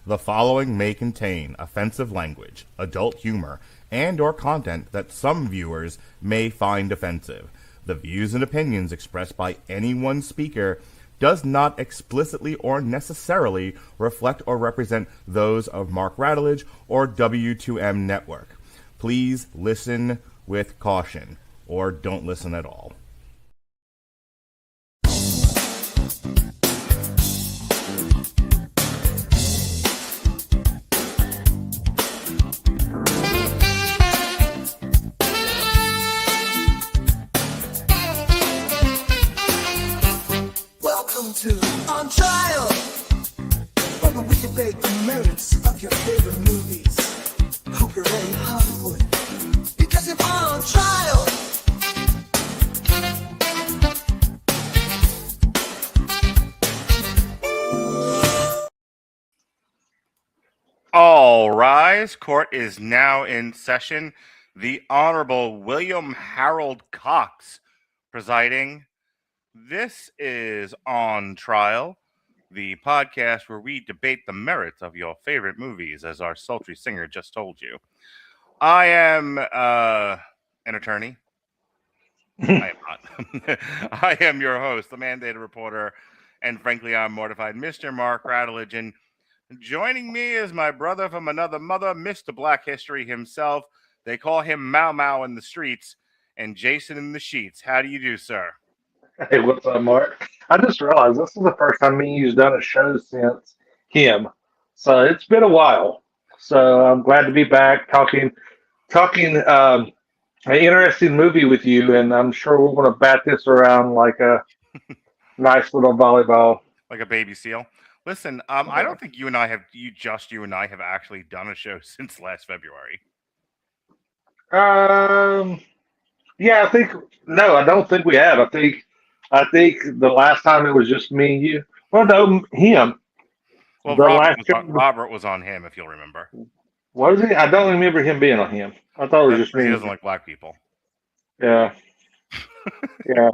The following may contain offensive language, adult humor, and or content that some viewers may find offensive. The views and opinions expressed by any one speaker does not explicitly or necessarily reflect or represent those of Mark Radulich or W2M Network. Please listen with caution, or don't listen at all. To On Trial, where we debate the merits of your favorite movies. Hope you're ready, Hollywood, because if on trial. All rise. Court is now in session. The Honorable William Harold Cox presiding. This is On Trial, the podcast where we debate the merits of your favorite movies, as our sultry singer just told you. I am an attorney. I am not. I am your host, the mandated reporter, and frankly, I'm mortified, Mr. Mark Radulich. And joining me is my brother from another mother, Mr. Black History himself. They call him Mau Mau in the streets, and Jason in the sheets. How do you do, sir? Hey, what's up, Mark? I just realized this is the first time me and you've done a show since him, so it's been a while. So I'm glad to be back talking an interesting movie with you, and I'm sure we're going to bat this around like a nice little volleyball, like a baby seal. Listen, I don't think you and I have actually done a show since last February. Yeah, I don't think we have. I think the last time it was just me and you. Well, no, him. Well, Robert was on him, if you'll remember. Was he? I don't remember him being on him. I thought it was just me. He doesn't like black people. Yeah. Yeah.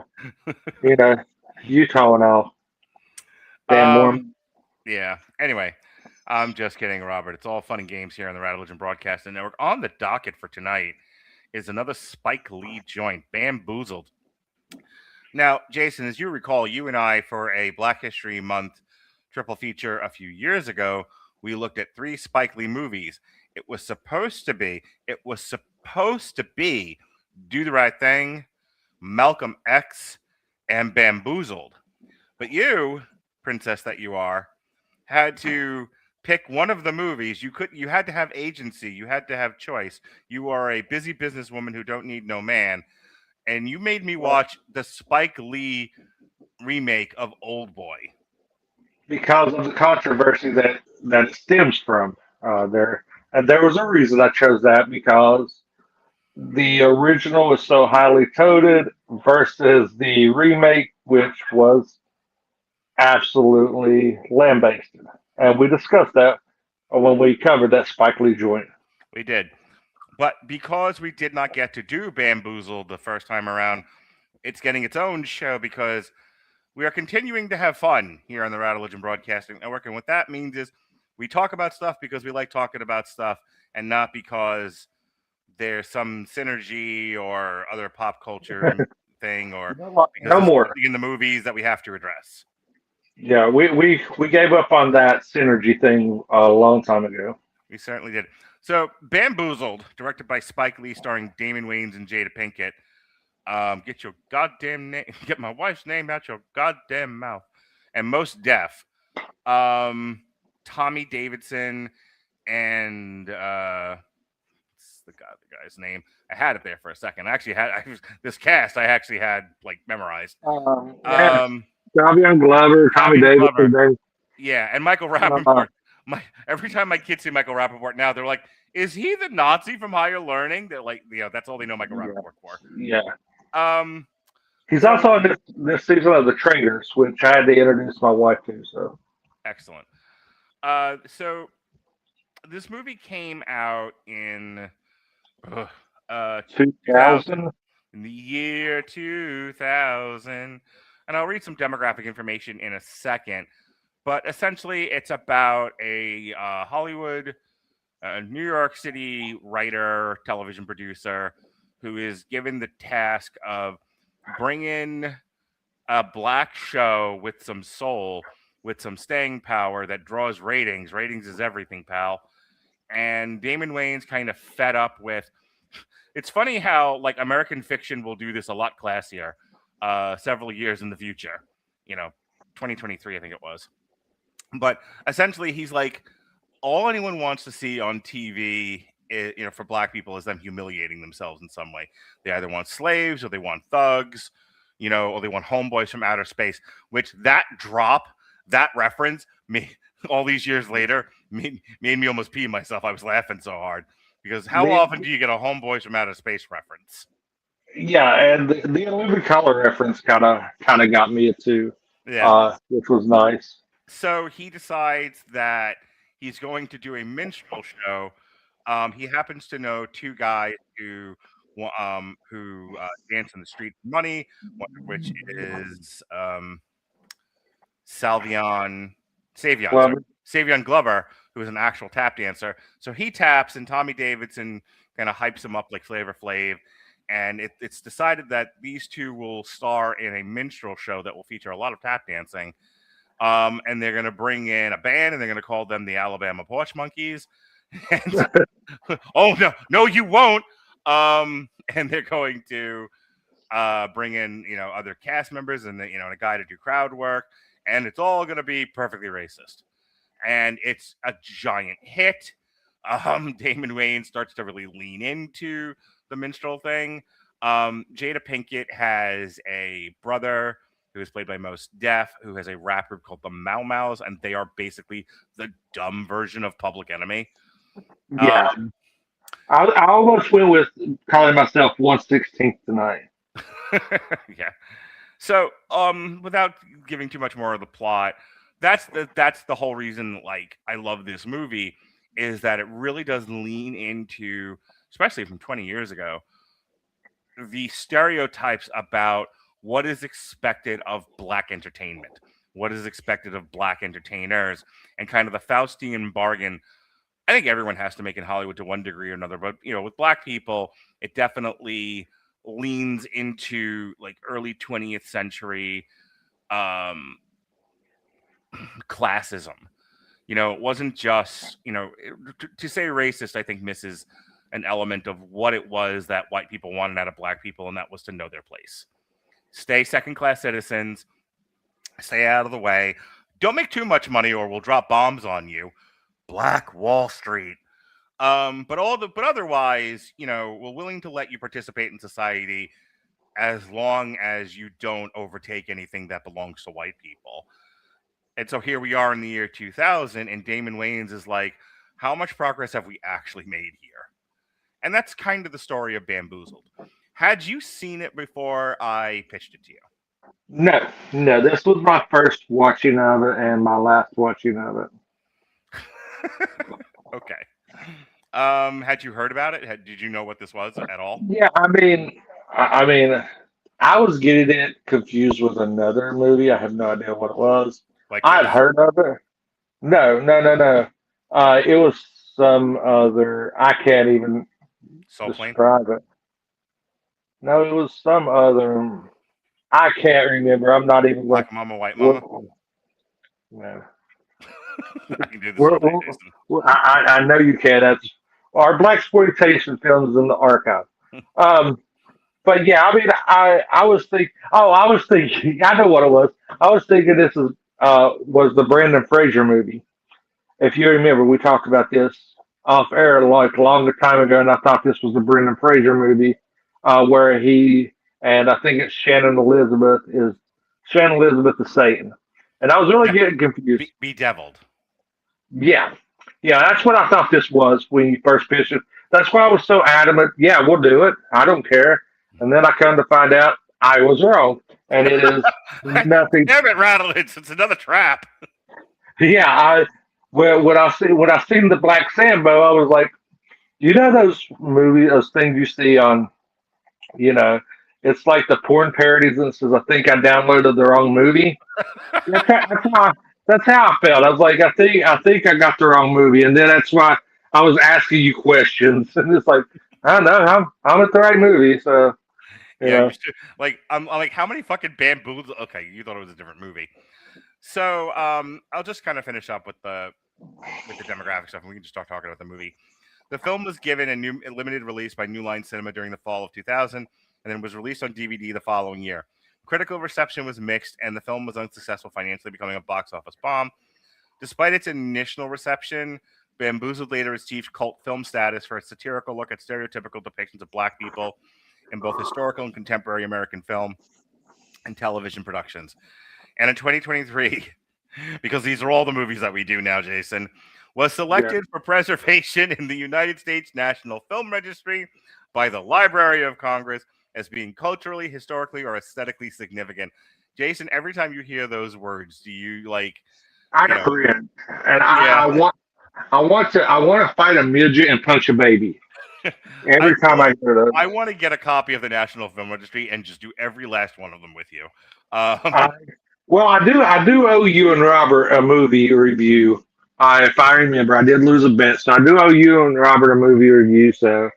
You know, Utah and all. Damn warm. Yeah. Anyway, I'm just kidding, Robert. It's all fun and games here on the Radulich Broadcasting Network. On the docket for tonight is another Spike Lee joint, Bamboozled. Now, Jason, as you recall, you and I, for a Black History Month triple feature a few years ago, we looked at 3 Spike Lee movies. It was supposed to be Do the Right Thing, Malcolm X, and Bamboozled. But you, princess that you are, had to pick one of the movies. You had to have agency. You had to have choice. You are a busy businesswoman who don't need no man. And you made me watch the Spike Lee remake of Old Boy. Because of the controversy that it stems from there. And there was a reason I chose that, because the original is so highly touted versus the remake, which was absolutely lambasted. And we discussed that when we covered that Spike Lee joint. We did. But because we did not get to do Bamboozled the first time around, it's getting its own show because we are continuing to have fun here on the Radulich Broadcasting Network. And what that means is we talk about stuff because we like talking about stuff and not because there's some synergy or other pop culture thing or no more in the movies that we have to address. Yeah, we gave up on that synergy thing a long time ago. We certainly did. So, Bamboozled, directed by Spike Lee, starring Damon Wayans and Jada Pinkett. Get your goddamn name, get my wife's name out your goddamn mouth. And Most Def. Tommy Davidson and what's the guy's name? I had it there for a second. This cast I actually had like memorized. Savion Glover, Tommy Davidson. Yeah, and Michael Rapaport. Every time my kids see Michael Rapaport now, they're like, "Is he the Nazi from Higher Learning?" They're like, that's all they know Michael Rapaport for. Yeah. He's also on this season of The Traitors, which I had to introduce my wife to. So excellent. So this movie came out in 2000. In the year 2000. And I'll read some demographic information in a second. But essentially, it's about a Hollywood, New York City writer, television producer who is given the task of bringing a black show with some soul, with some staying power that draws ratings. Ratings is everything, pal. And Damon Wayans kind of fed up with. It's funny how like American fiction will do this a lot classier, several years in the future. 2023, I think it was. But essentially, he's like, all anyone wants to see on TV, for black people, is them humiliating themselves in some way. They either want slaves or they want thugs, or they want homeboys from outer space. Which that reference, me all these years later, made me almost pee myself. I was laughing so hard because how often do you get a homeboys from outer space reference? Yeah, and the Olivia Color reference kind of got me too, Yeah. which was nice. So he decides that he's going to do a minstrel show. He happens to know two guys who dance in the street for money, one of which is Salvion Savion, sorry, Well, Savion Glover, who is an actual tap dancer. So he taps, and Tommy Davidson kind of hypes him up like Flavor Flav. And it's decided that these two will star in a minstrel show that will feature a lot of tap dancing. And they're going to bring in a band, and they're going to call them the Alabama Porch Monkeys. And, oh no, you won't. And they're going to bring in other cast members and a guy to do crowd work, and it's all going to be perfectly racist. And it's a giant hit. Damon Wayans starts to really lean into the minstrel thing. Jada Pinkett has a brother who is played by Mos Def, who has a rap group called the Mau Mau's, and they are basically the dumb version of Public Enemy. yeah, I almost went with calling myself 1/16 tonight. Yeah. So, without giving too much more of the plot, that's the whole reason. Like, I love this movie is that it really does lean into, especially from 20 years ago, the stereotypes about what is expected of black entertainment, what is expected of black entertainers, and kind of the Faustian bargain. I think everyone has to make in Hollywood to one degree or another, but with black people, it definitely leans into like early 20th century classism. It wasn't just, to say racist, I think misses an element of what it was that white people wanted out of black people, and that was to know their place. Stay second-class citizens, stay out of the way, don't make too much money or we'll drop bombs on you. Black Wall Street. But otherwise, we're willing to let you participate in society as long as you don't overtake anything that belongs to white people. And so here we are in the year 2000, and Damon Wayans is like, how much progress have we actually made here? And that's kind of the story of Bamboozled. Had you seen it before I pitched it to you? No, this was my first watching of it and my last watching of it. Okay. Had you heard about it? Did you know what this was at all? Yeah, I was getting it confused with another movie. I have no idea what it was. Like I had heard of it. No. It was some other. I can't even Soul Plane? describe it. No, it was some other. I can't remember. I'm not even. Black Mama, White Mama? No. I can do this all day, Jason. I know you can. That's our black exploitation films in the archive. But yeah, I was thinking. Oh, I was thinking. I know what it was. I was thinking this was the Brendan Fraser movie. If you remember, we talked about this off air like a longer time ago, and I thought this was the Brendan Fraser movie where he and I think it's Shannon Elizabeth is Satan, and I was really getting confused. Bedeviled. Yeah, that's what I thought this was when you first pitched it. That's why I was so adamant. Yeah, we'll do it. I don't care. And then I come to find out I was wrong, and it is nothing. Damn it, Rattleditch! It's another trap. Yeah, when I seen the Black Sambo, I was like, those movies, those things you see on, it's like the porn parodies. And says, I think I downloaded the wrong movie. That's That's how I felt. I was like, I think I got the wrong movie, and then that's why I was asking you questions, and it's like, I don't know, I'm at the right movie, so you Yeah, know. you should. Like, I'm like, how many fucking bamboozled? Okay, you thought it was a different movie. So, I'll just kind of finish up with the demographic stuff, and we can just start talking about the movie. The film was given a limited release by New Line Cinema during the fall of 2000, and then was released on DVD the following year. Critical reception was mixed, and the film was unsuccessful financially, becoming a box office bomb. Despite its initial reception, Bamboozled later achieved cult film status for its satirical look at stereotypical depictions of black people in both historical and contemporary American film and television productions. And in 2023, because these are all the movies that we do now, Jason, was selected for preservation in the United States National Film Registry by the Library of Congress as being culturally, historically, or aesthetically significant. Jason, every time you hear those words, do you like? I agree, and I want to fight a midget and punch a baby every time I hear those. I want to get a copy of the National Film Registry and just do every last one of them with you. Well, I do owe you and Robert a movie review. If I remember, I did lose a bet, so I do owe you and Robert a movie review. So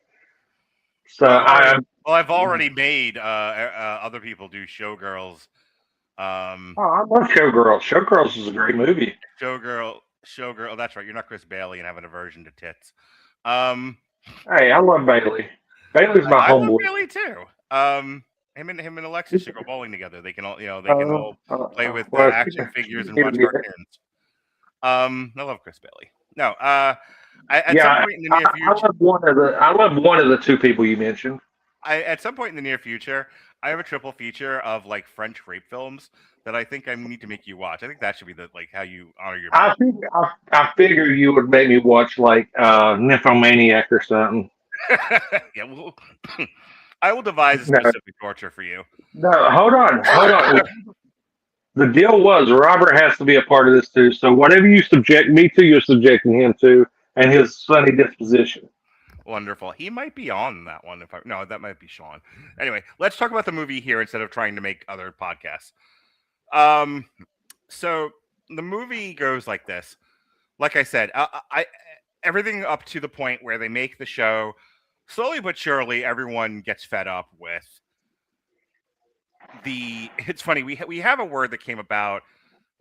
I've already made other people do Showgirls. I love Showgirls. Showgirls is a great movie. Showgirl. Oh, that's right. You're not Chris Bailey and have an aversion to tits. Hey, I love Bailey. Bailey's my homeboy. I love Bailey too. Him and Alexis should go bowling together. They can all, play with action figures and watch cartoons. I love Chris Bailey. No, at some point in the near future, I love one of the two people you mentioned. At some point in the near future, I have a triple feature of like French rape films that I think I need to make you watch. I think that should be how you honor your. I figure you would make me watch like Nymphomaniac or something. Yeah, well, I will devise a specific torture for you. No, hold on. The deal was Robert has to be a part of this too. So whatever you subject me to, you're subjecting him to, and his sunny disposition. Wonderful. He might be on that one. No, that might be Sean. Anyway, let's talk about the movie here instead of trying to make other podcasts. So the movie goes like this. Like I said, everything up to the point where they make the show. Slowly but surely, everyone gets fed up with it's funny, we have a word that came about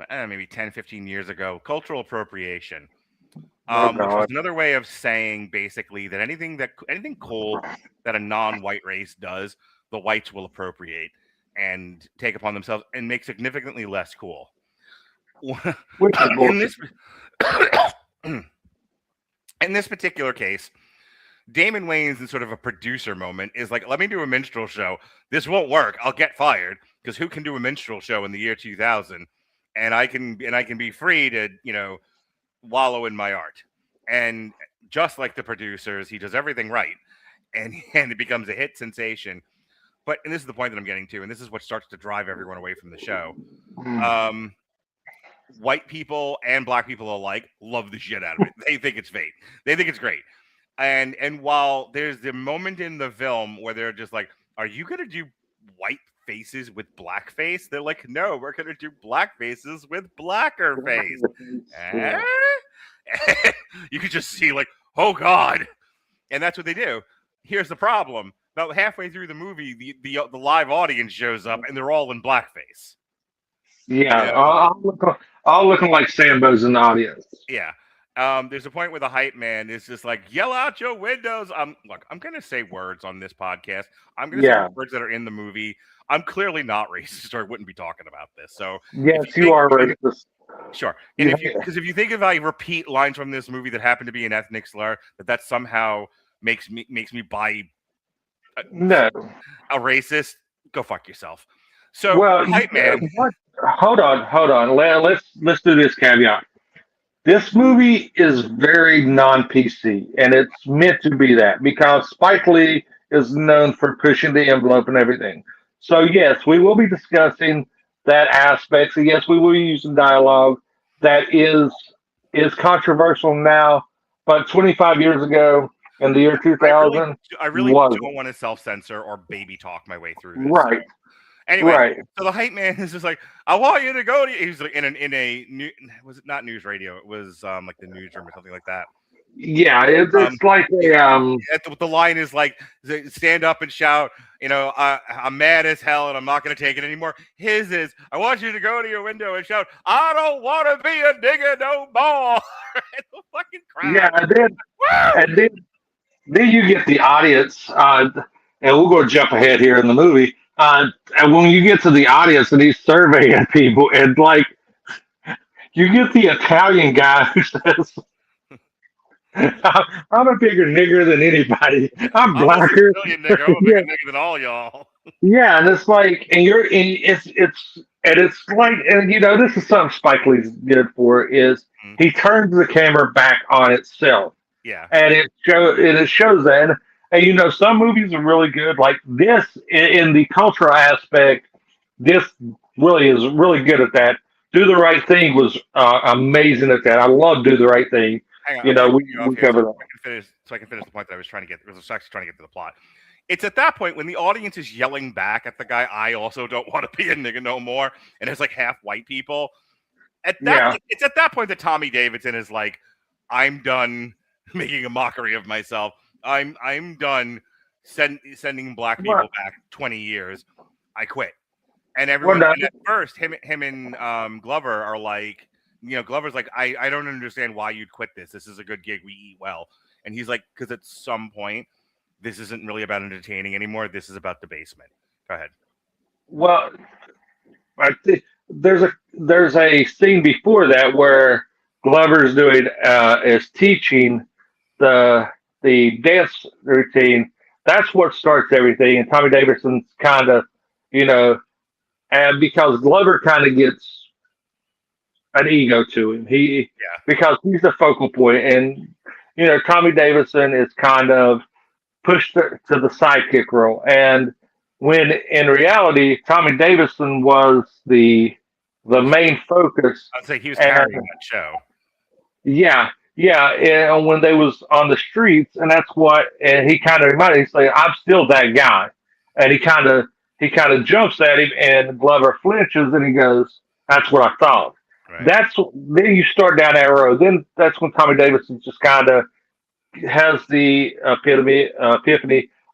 maybe 10, 15 years ago, cultural appropriation. Which was another way of saying basically that anything cool that a non-white race does, the whites will appropriate and take upon themselves and make significantly less cool. In this particular case, Damon Wayans, in sort of a producer moment, is like, let me do a minstrel show. This won't work. I'll get fired because who can do a minstrel show in the year 2000? And I can be free to, wallow in my art. And just like the producers, he does everything right. And it becomes a hit sensation. And this is the point that I'm getting to, and this is what starts to drive everyone away from the show. White people and black people alike love the shit out of it. They think it's fake. They think it's great. And while there's the moment in the film where they're just like, are you going to do white faces with blackface? They're like, no, we're going to do black faces with blacker face. You could just see like, oh God. And that's what they do. Here's the problem. About halfway through the movie, the live audience shows up and they're all in blackface. Yeah, all looking like Sambo's in the audience. Yeah. There's a point where the hype man is just like, yell out your windows. Look, I'm going to say words on this podcast. I'm going to say words that are in the movie. I'm clearly not racist, or I wouldn't be talking about this. So yes, you are racist. Sure. And if you think if I repeat lines from this movie that happen to be an ethnic slur, that somehow makes me buy a racist, go fuck yourself. So hype man. Hold on. Let's do this caveat. This movie is very non-PC, and it's meant to be that because Spike Lee is known for pushing the envelope and everything. So yes, we will be discussing that aspect. So yes, we will be using dialogue that is controversial now, but 25 years ago in the year 2000, I really don't want to self-censor or baby talk my way through this. Right. Anyway, Right. so the hype man is just like, I want you to go to. He's like in a new, was it not news radio? It was like the newsroom or something like that. Yeah, Um, it's like a the line is like, stand up and shout, I'm mad as hell and I'm not going to take it anymore. His is, I want you to go to your window and shout, I don't want to be a nigga no more. And the fucking crowd. yeah, Woo! and then you get the audience, and we'll go jump ahead here in the movie. And when you get to the audience and he's surveying people, and like you get the Italian guy who says, I'm a bigger nigger than anybody. I'm I'm a blacker. Sicilian nigga. I'm a bigger nigga than all y'all. Yeah, and it's like, and it's like, and this is something Spike Lee's good for is he turns the camera back on itself, Yeah. and it shows that, and some movies are really good, like this in the cultural aspect. This really is really good at that. Do the Right Thing was amazing at that. I love Do the Right Thing. Hang on, We covered that. So I can finish the point that I was trying to get. I was actually trying to get to the plot. It's at that point when the audience is yelling back at the guy, I also don't want to be a nigga no more, and it's like half white people. It's at that point that Tommy Davidson is like, I'm done making a mockery of myself. I'm done sending black people back 20 years. I quit. And everyone and at first, him and Glover are like, Glover's like, I don't understand why you'd quit this. This is a good gig. We eat well. And he's like, because at some point, this isn't really about entertaining anymore. This is about debasement. Go ahead. Well, I think there's a scene before that where Glover's is teaching the dance routine. That's what starts everything. And Tommy Davidson's kind of, and because Glover kind of gets an ego to him, because he's the focal point, and Tommy Davidson is kind of pushed to the sidekick role, and when in reality Tommy Davidson was the main focus. I'd say he was carrying that show. Yeah, and when they was on the streets, and that's what, and he kind of reminded, he's like, I'm still that guy, and he kind of jumps at him, and Glover flinches, and he goes, "That's what I thought." Right. Then you start down that road. Then that's when Tommy Davidson just kind of has the epiphany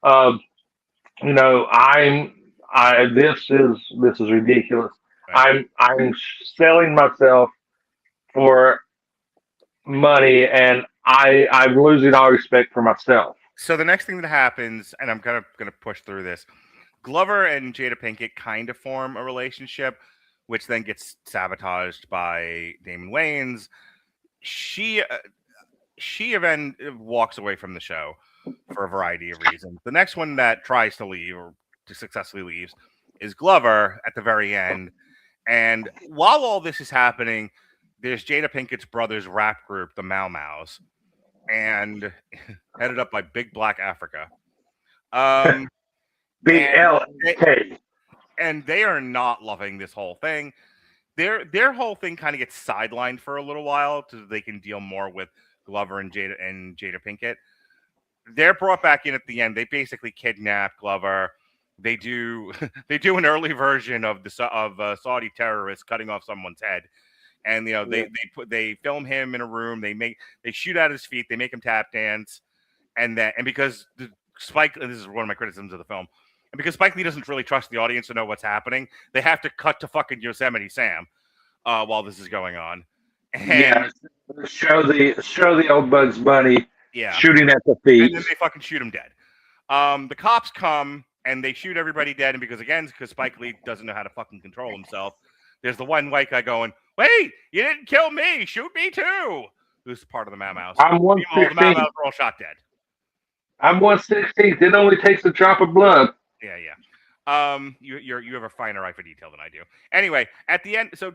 of, this is ridiculous. Right. I'm selling myself for money, and I'm losing all respect for myself. So the next thing that happens, and I'm kind of going to push through this, Glover and Jada Pinkett kind of form a relationship, which then gets sabotaged by Damon Wayans. She then walks away from the show for a variety of reasons. The next one that tries to leave or to successfully leaves is Glover at the very end. And while all this is happening, there's Jada Pinkett's brother's rap group, the Mau Mau's, and headed up by Big Black Africa. BLK. And they are not loving this whole thing. Their whole thing kind of gets sidelined for a little while so they can deal more with Glover and Jada Pinkett. They're brought back in at the end. They basically kidnap Glover. They do an early version of Saudi terrorists cutting off someone's head, and they film him in a room. They shoot at his feet. They make him tap dance, and because Spike, and this is one of my criticisms of the film, and because Spike Lee doesn't really trust the audience to know what's happening, they have to cut to fucking Yosemite Sam while this is going on. And show the old Bugs Bunny shooting at the feet, and then they fucking shoot him dead. The cops come and they shoot everybody dead, and because Spike Lee doesn't know how to fucking control himself, there's the one white guy going, "Wait, you didn't kill me! Shoot me too!" Who's part of the Mau Mau's. I'm 116. The Mau Mau's are all shot dead. I'm 116. It only takes a drop of blood. Yeah. You have a finer eye for detail than I do. Anyway, at the end, so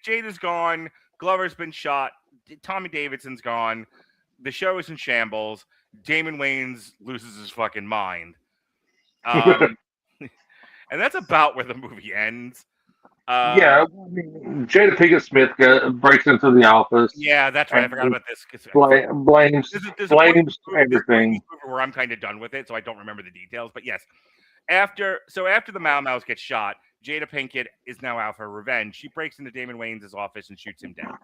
Jada's gone. Glover's been shot. Tommy Davidson's gone. The show is in shambles. Damon Wayans loses his fucking mind. And that's about where the movie ends. Jada Pinkett Smith breaks into the office. Yeah, that's right. I forgot about this. Blames everything. Where I'm kind of done with it, so I don't remember the details. But yes. after the Mau Mau's get shot, Jada Pinkett is now out for revenge. She breaks into Damon Wayans' office and shoots him down.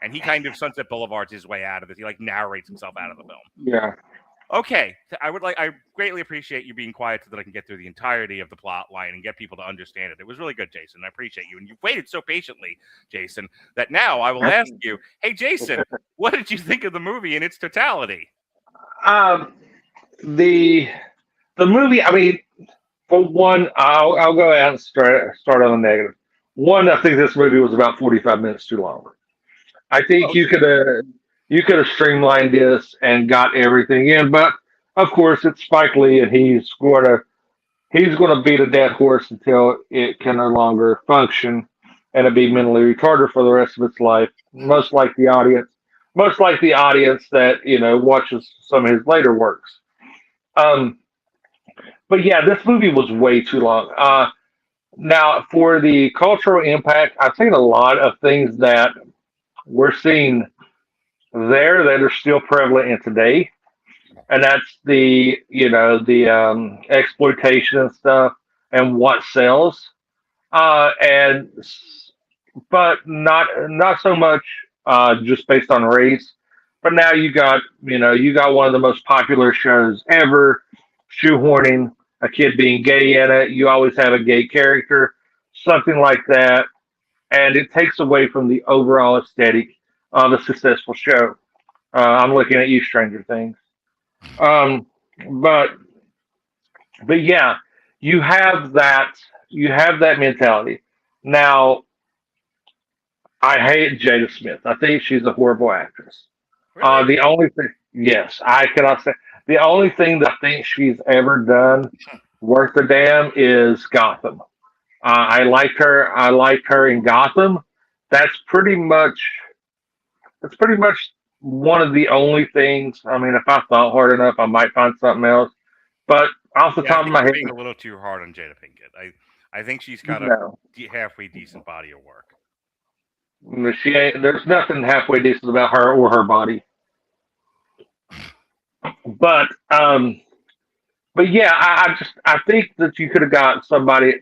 And he kind of Sunset Boulevards his way out of this. He like narrates himself out of the film. Yeah. Okay, I greatly appreciate you being quiet so that I can get through the entirety of the plot line and get people to understand it. It was really good, Jason. I appreciate you. And you waited so patiently, Jason, that now I will ask you, hey, Jason, what did you think of the movie in its totality? The movie, I mean, for one, I'll go ahead and start on the negative. One, I think this movie was about 45 minutes too long. I think you could have streamlined this and got everything in, but of course it's Spike Lee, and he's going to beat a dead horse until it can no longer function, and it be mentally retarded for the rest of its life. Most like the audience that watches some of his later works. But yeah, this movie was way too long. Now, for the cultural impact, I've seen a lot of things that we're seeing there that are still prevalent in today, and that's the exploitation and stuff and what sells, but not so much just based on race. But now you got one of the most popular shows ever, shoehorning a kid being gay in it. You always have a gay character, something like that, and it takes away from the overall aesthetic of a successful show. I'm looking at you, Stranger Things. But yeah, you have that mentality. Now, I hate Jada Smith. I think she's a horrible actress. Really? The only thing, yes, I cannot say. The only thing that I think she's ever done worth a damn is Gotham. I liked her. I liked her in Gotham. That's pretty much one of the only things. I mean, if I thought hard enough, I might find something else. But off the top of my head, being a little too hard on Jada Pinkett. I think she's got no. a halfway decent body of work. She ain't. There's nothing halfway decent about her or her body. But yeah, I think that you could have got somebody.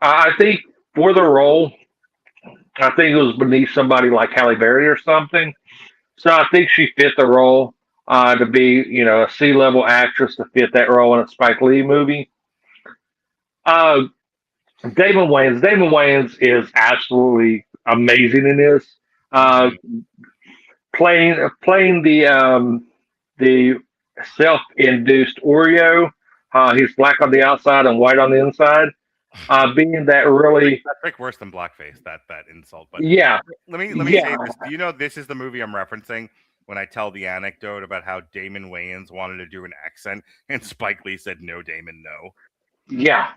I think for the role, I think it was beneath somebody like Halle Berry or something. So I think she fit the role to be, a C-level actress to fit that role in a Spike Lee movie. Damon Wayans is absolutely amazing in this. Playing the self-induced Oreo. He's black on the outside and white on the inside. Being that really that's worse than blackface. That insult. But yeah. Let me say this. Do you know this is the movie I'm referencing when I tell the anecdote about how Damon Wayans wanted to do an accent and Spike Lee said no, Damon, no. Yeah.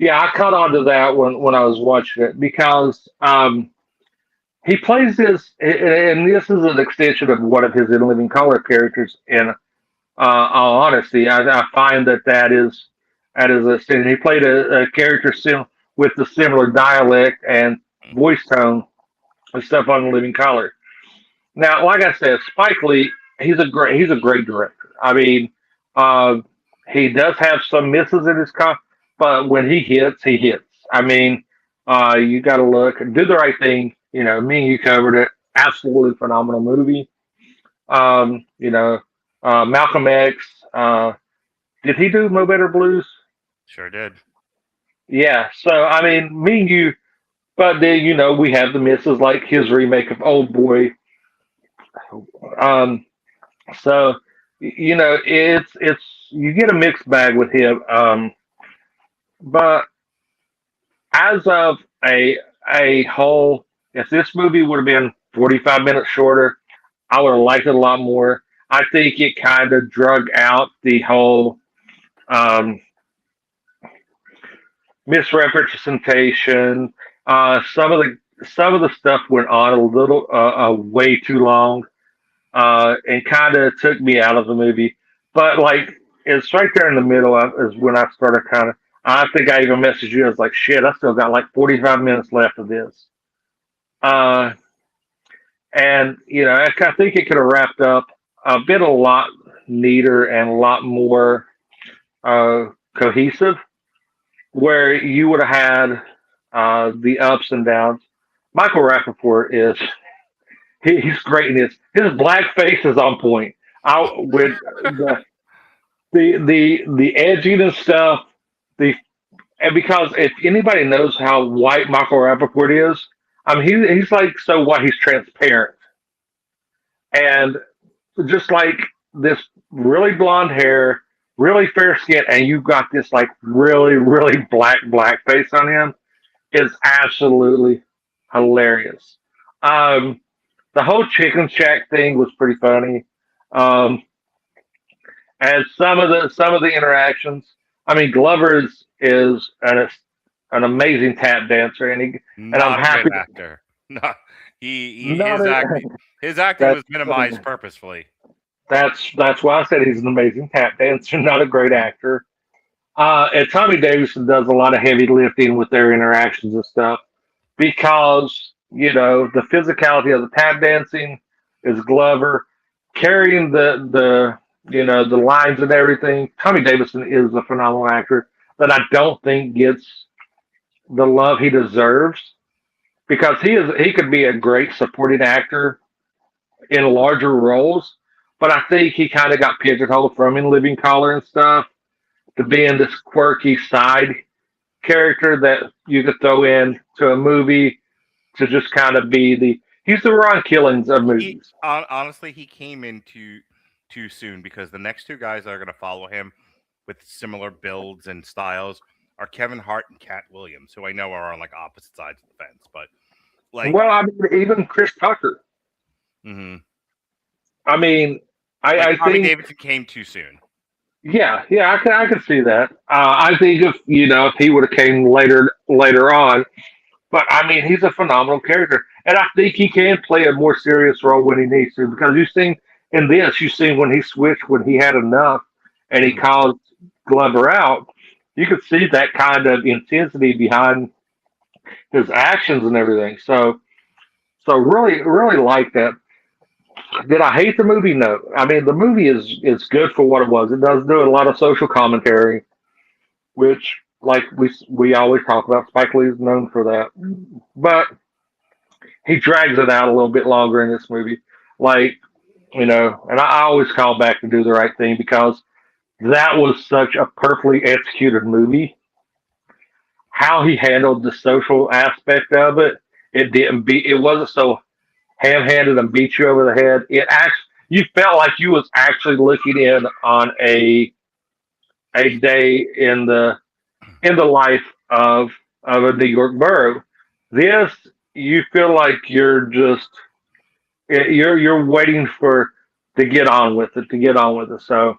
I caught on to that when I was watching it because he plays this, and this is an extension of one of his In Living Color characters. In all honesty, I find that is a sin. He played a character with the similar dialect and voice tone and stuff on Living Color. Now, like I said, Spike Lee, he's a great director. I mean, he does have some misses in his but when he hits, he hits. I mean, you got to look and Do the Right Thing. Me and you covered it. Absolutely phenomenal movie. Malcolm X. Did he do Mo Better Blues? Sure did. Yeah. So, I mean, me and you, but then, we have the misses like his remake of Old Boy. So, it's you get a mixed bag with him. But as of a whole, if this movie would have been 45 minutes shorter, I would have liked it a lot more. I think it kind of drug out the whole misrepresentation. Some of the stuff went on a little way too long, and kind of took me out of the movie. But it's right there in the middle is when I started kind of. I think I even messaged you. I was like, shit, I still got 45 minutes left of this. And I think it could have wrapped up a lot neater and a lot more cohesive, where you would have had the ups and downs. Michael Rapaport is he's great in his blackface is on point. I with the edginess stuff, the and because if anybody knows how white Michael Rapaport is, I mean he's like so white he's transparent and just like this really blonde hair, really fair skin, and you've got this like really black face on him is absolutely hilarious. Um, the whole chicken shack thing was pretty funny. Um, and some of the interactions. I mean, Glover is an amazing tap dancer, and I'm Not a happy. good actor. No, he Not his a, acting that's was minimized purposefully. that's why I said he's an amazing tap dancer, not a great actor. And Tommy Davidson does a lot of heavy lifting with their interactions and stuff because the physicality of the tap dancing is Glover carrying the lines and everything. Tommy Davidson is a phenomenal actor that I don't think gets the love he deserves because he could be a great supporting actor in larger roles, but I think he kind of got pigeonholed from In Living Color and stuff to being this quirky side character that you could throw in to a movie to just kind of be he's the Ron Killings of movies. Honestly, he came in too soon because the next two guys that are going to follow him with similar builds and styles are Kevin Hart and Cat Williams, who I know are on like opposite sides of the fence, but like, Well, I mean, even Chris Tucker. mhm. I mean, Like I Tommy think, Davidson came too soon. yeah, I can see that. I think if he would have came later on, but I mean, he's a phenomenal character, and I think he can play a more serious role when he needs to because you've seen when he switched when he had enough, and he Mhm. called Glover out. You could see that kind of intensity behind his actions and everything. So really like that. Did I hate the movie? No. I mean, the movie is good for what it was. It does do a lot of social commentary, which like we always talk about. Spike Lee is known for that, but he drags it out a little bit longer in this movie. Like and I always call back to Do the Right Thing because that was such a perfectly executed movie. How he handled the social aspect of it, it wasn't so ham-handed and beat you over the head. It actually you felt like you was actually looking in on a day in the life of a New York borough. This you feel like you're waiting for to get on with it. So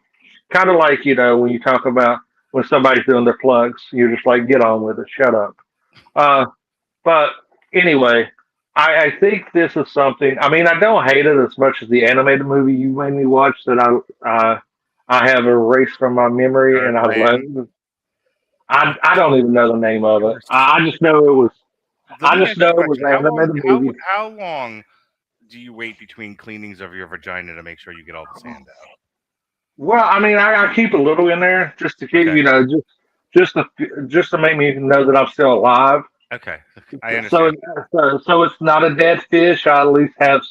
kind of like when you talk about when somebody's doing their plugs, you're just like get on with it, shut up. Uh, but anyway, I think this is something. I mean, I don't hate it as much as the animated movie you made me watch that I have erased from my memory, and I love. Birdland. I don't even know the name of You it. were so. I just know it was. Let I me just ask you know a it was question. an animated movie. How long do you wait between cleanings of your vagina to make sure you get all the sand out? Well, I mean, I keep a little in there just to keep Okay. just to make me know that I'm still alive. Okay. I So understand. so it's not a dead fish. I at least have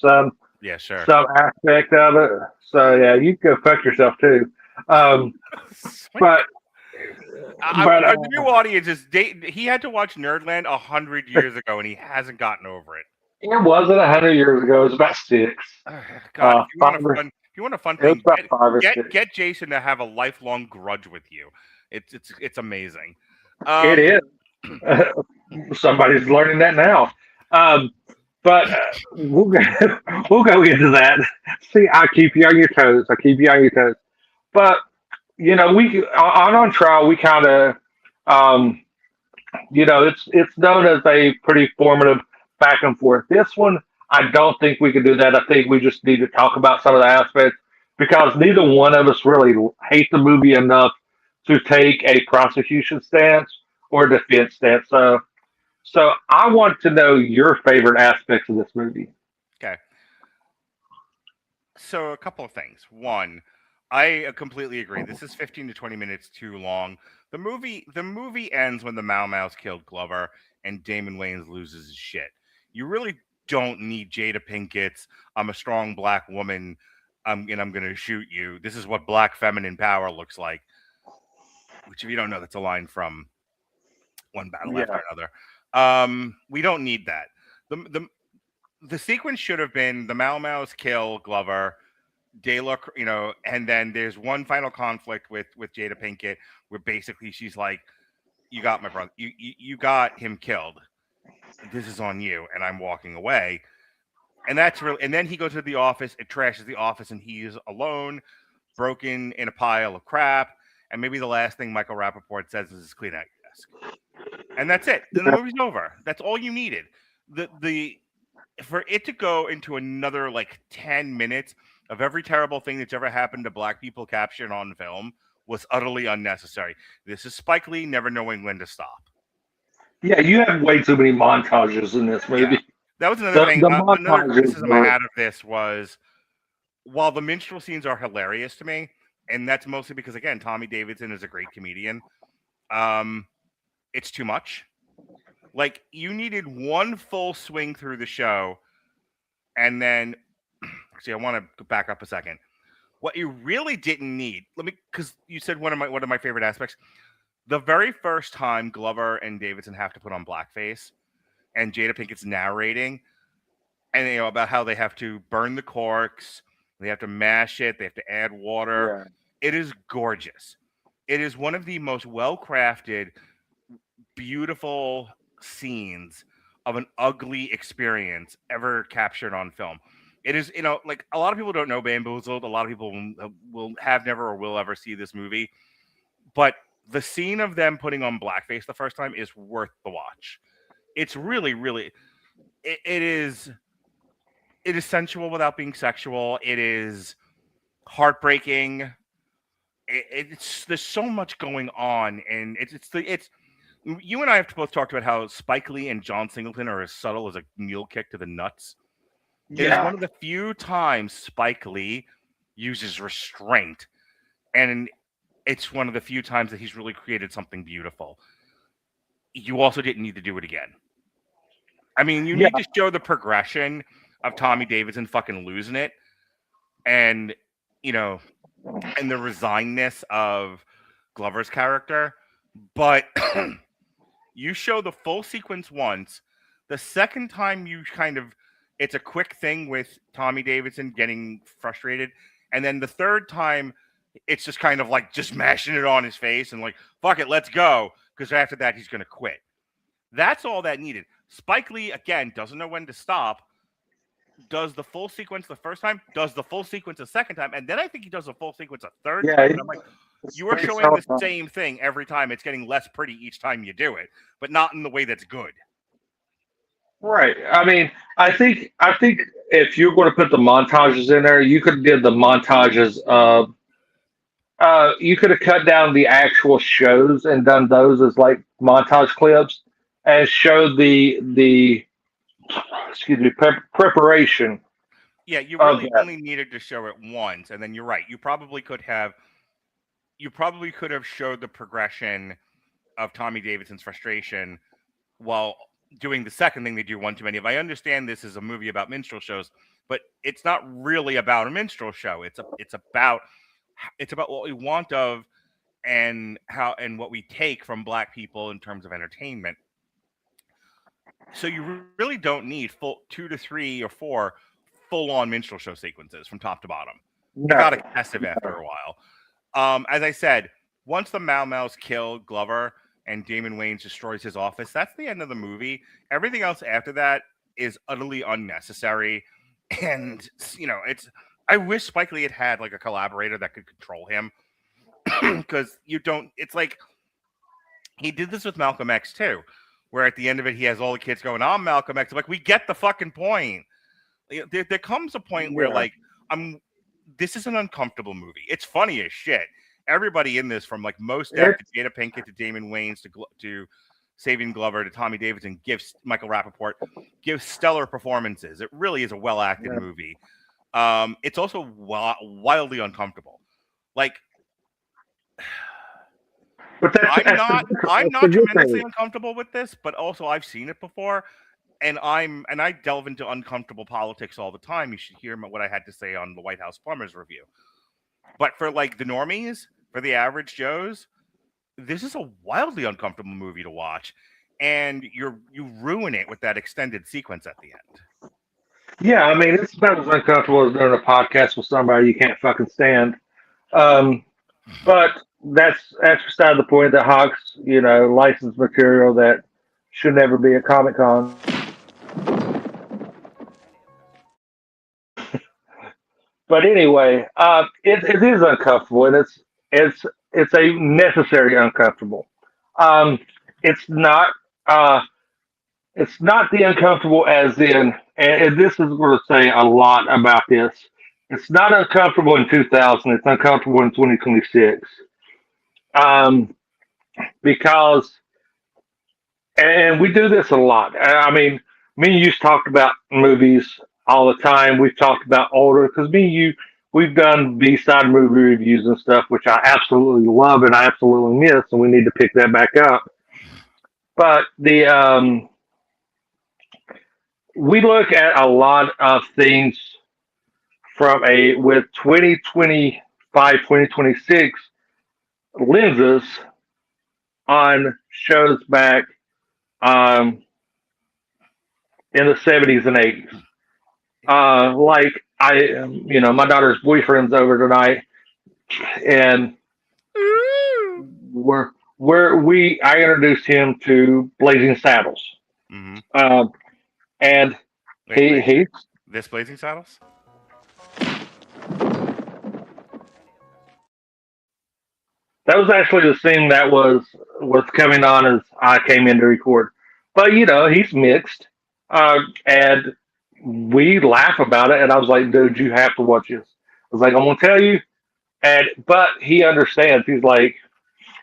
Yeah, sure. some aspect of it. So yeah, you can go fuck yourself too. Um, Sweet. but but For the new audience, he had to watch Nerdland 100 years ago, and he hasn't gotten over it. it wasn't 100 years ago. It was about six. God, if you want Five or, if you want a fun it was thing, about 5 or 6. get Jason to have a lifelong grudge with you. It's amazing. It is. Somebody's learning that now. Um, but we'll go, we'll go into that. See, I keep you on your toes. I keep you on your toes. But we on trial. We kind of, um, it's known as a pretty formative back and forth. This one, I don't think we could do that. I think we just need to talk about some of the aspects because neither one of us really hate the movie enough to take a prosecution stance or defense stance. So I want to know your favorite aspects of this movie. Okay. So a couple of things. One, I completely agree. This is 15 to 20 minutes too long. The movie ends when the Mau Mau's killed Glover and Damon Wayans loses his shit. You really don't need Jada Pinkett's "I'm a strong black woman, and I'm gonna shoot you. This is what black feminine power looks like." Which, if you don't know, that's a line from One Battle After Another. We don't need that. The sequence should have been the Mau Mau's kill Glover, and then there's one final conflict with Jada Pinkett where basically she's like, "You got my brother. You got him killed. This is on you," and I'm walking away. And that's really. And then he goes to the office. It trashes the office, and he's alone, broken in a pile of crap. And maybe the last thing Michael Rapaport says is, "Clean out your desk," and that's it. Then the movie's over. That's all you needed. For it to go into another like 10 minutes of every terrible thing that's ever happened to black people captured on film was utterly unnecessary. This is Spike Lee never knowing when to stop. Yeah, you have way too many montages in this movie. Yeah. That was another thing. Another criticism I had of this was, while the minstrel scenes are hilarious to me, and that's mostly because, again, Tommy Davidson is a great comedian, it's too much. Like, you needed one full swing through the show, and then, see, I want to back up a second. What you really didn't need, because you said one of my favorite aspects, the very first time Glover and Davidson have to put on blackface, and Jada Pinkett's narrating, and about how they have to burn the corks, they have to mash it, they have to add water. Yeah. It is gorgeous. It is one of the most well-crafted, beautiful scenes of an ugly experience ever captured on film. It is, like, a lot of people don't know Bamboozled. A lot of people will have never or will ever see this movie. But the scene of them putting on blackface the first time is worth the watch. It's really, really, it is sensual without being sexual. It is heartbreaking. There's so much going on, and it's you and I have both talked about how Spike Lee and John Singleton are as subtle as a mule kick to the nuts. Yeah. It is one of the few times Spike Lee uses restraint, and it's one of the few times that he's really created something beautiful. You also didn't need to do it again. I mean, you need to show the progression of Tommy Davidson fucking losing it, and and the resignedness of Glover's character, but you show the full sequence once. The second time it's a quick thing with Tommy Davidson getting frustrated. And then the third time, it's just kind of like just mashing it on his face and like, fuck it, let's go. Because after that, he's going to quit. That's all that needed. Spike Lee, again, doesn't know when to stop. Does the full sequence the first time, does the full sequence the second time, and then I think he does the full sequence a third time. And I'm like, you are showing the same thing every time. It's getting less pretty each time you do it, but not in the way that's good. Right. I mean, I think if you're going to put the montages in there, you could have did the montages of you could have cut down the actual shows and done those as like montage clips and showed the preparation. Yeah, you really only needed to show it once, and then you're right. You probably could have showed the progression of Tommy Davidson's frustration while doing the second thing they do one too many of. I understand this is a movie about minstrel shows, but it's not really about a minstrel show. It's about what we want of and what we take from black people in terms of entertainment. So you really don't need full 2 to 3 or 4 full-on minstrel show sequences from top to bottom. No. It got excessive after a while. As I said, once the Mau Mau's kill Glover and Damon Wayans destroys his office, that's the end of the movie. Everything else after that is utterly unnecessary. And, I wish Spike Lee had like a collaborator that could control him. Because it's like, he did this with Malcolm X too, where at the end of it, he has all the kids going, "I'm Malcolm X." I'm like, we get the fucking point. There comes a point where like, this is an uncomfortable movie. It's funny as shit. Everybody in this, from like Mos Def to Jada Pinkett to Damon Wayans to Savion Glover to Tommy Davidson, Michael Rapaport gives stellar performances. It really is a well-acted movie. It's also wildly uncomfortable. Like, But that's I'm not the good tremendously thing. uncomfortable with this, but also I've seen it before, and I delve into uncomfortable politics all the time. You should hear what I had to say on the White House Plumbers Review. But for like the normies, for the average Joes, this is a wildly uncomfortable movie to watch, and you ruin it with that extended sequence at the end. Yeah, I mean, it's about as uncomfortable as doing a podcast with somebody you can't fucking stand. Um, but that's beside the point that Hawks, licensed material that should never be a Comic Con. But anyway, it is uncomfortable, and it's a necessary uncomfortable. Um, it's not uh, it's not the uncomfortable as in, and this is going to say a lot about this. It's not uncomfortable in 2000. It's uncomfortable in 2026. Um, because, and we do this a lot. I mean, me and you talked about movies all the time. We've talked about older, because me and you, we've done B-side movie reviews and stuff, which I absolutely love and I absolutely miss, and we need to pick that back up. But we look at a lot of things from with 2025, 2026 lenses on shows back um, in the 70s and 80s. Like my daughter's boyfriend's over tonight, and I introduced him to Blazing Saddles, Mm-hmm. and he This Blazing Saddles. that was actually the scene that was coming on as I came in to record. But he's mixed, and we laugh about it. And I was like, "Dude, you have to watch this." I was like, "I'm gonna tell you," but he understands. He's like,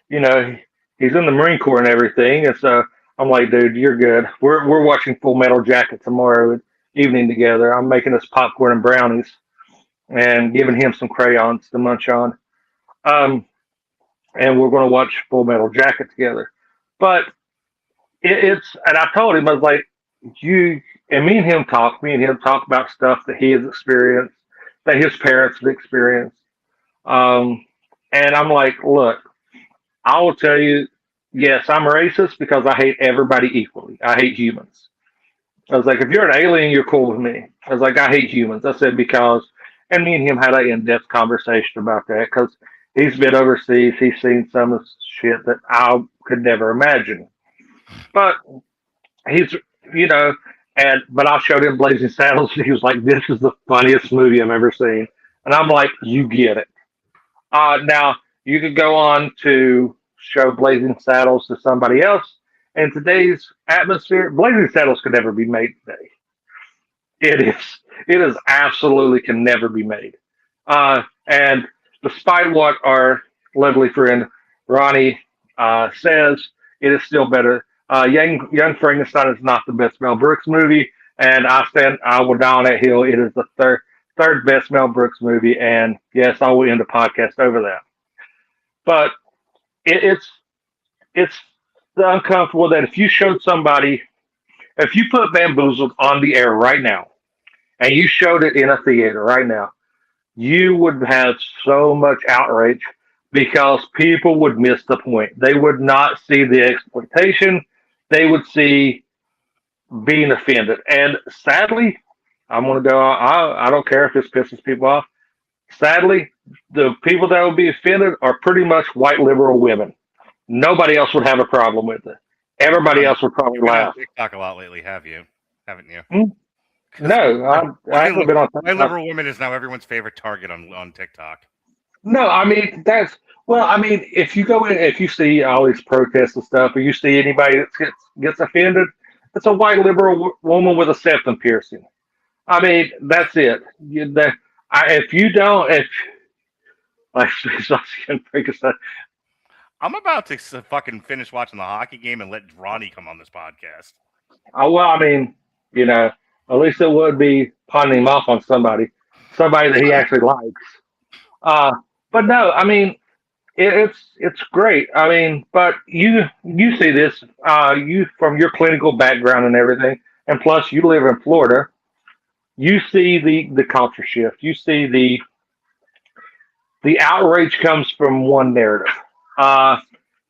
he's in the Marine Corps and everything, and so I'm like, "Dude, you're good. We're watching Full Metal Jacket tomorrow evening together. I'm making us popcorn and brownies, and giving him some crayons to munch on." And we're going to watch Full Metal Jacket together. But and I told him, I was like, me and him talk about stuff that he has experienced, that his parents have experienced. And I'm like, look, I will tell you, yes, I'm racist because I hate everybody equally. I hate humans. I was like, if you're an alien, you're cool with me. I was like, I hate humans. I said, and me and him had an in-depth conversation about that, because he's been overseas. He's seen some of the shit that I could never imagine. But he's, but I showed him Blazing Saddles, and he was like, "This is the funniest movie I've ever seen." And I'm like, "You get it." Now, you could go on to show Blazing Saddles to somebody else. In today's atmosphere, Blazing Saddles could never be made today. It is absolutely can never be made. And despite what our lovely friend Ronnie says, it is still better. Young Frankenstein is not the best Mel Brooks movie, and I will die on that hill. It is the third best Mel Brooks movie, and yes, I will end the podcast over that. But it's the uncomfortable that if you put Bamboozled on the air right now, and you showed it in a theater right now, you would have so much outrage, because people would miss the point. They would not see the exploitation. They would see being offended. And sadly, I'm going to go, I don't care if this pisses people off. Sadly, the people that would be offended are pretty much white liberal women. Nobody else would have a problem with it. Everybody else would probably laugh. You've been on TikTok a lot lately, haven't you? No, I haven't been on TikTok. My liberal woman is now everyone's favorite target on TikTok. No, I mean, if you go in, if you see all these protests and stuff, or you see anybody that gets offended, it's a white liberal woman with a septum piercing. I mean, that's it. I'm about to fucking finish watching the hockey game and let Ronnie come on this podcast. Well, I mean, at least it would be pawning him off on somebody that he actually likes. But no, I mean, it's great. I mean, but you see this, you from your clinical background and everything, and plus you live in Florida. You see the culture shift. You see the outrage comes from one narrative. Uh,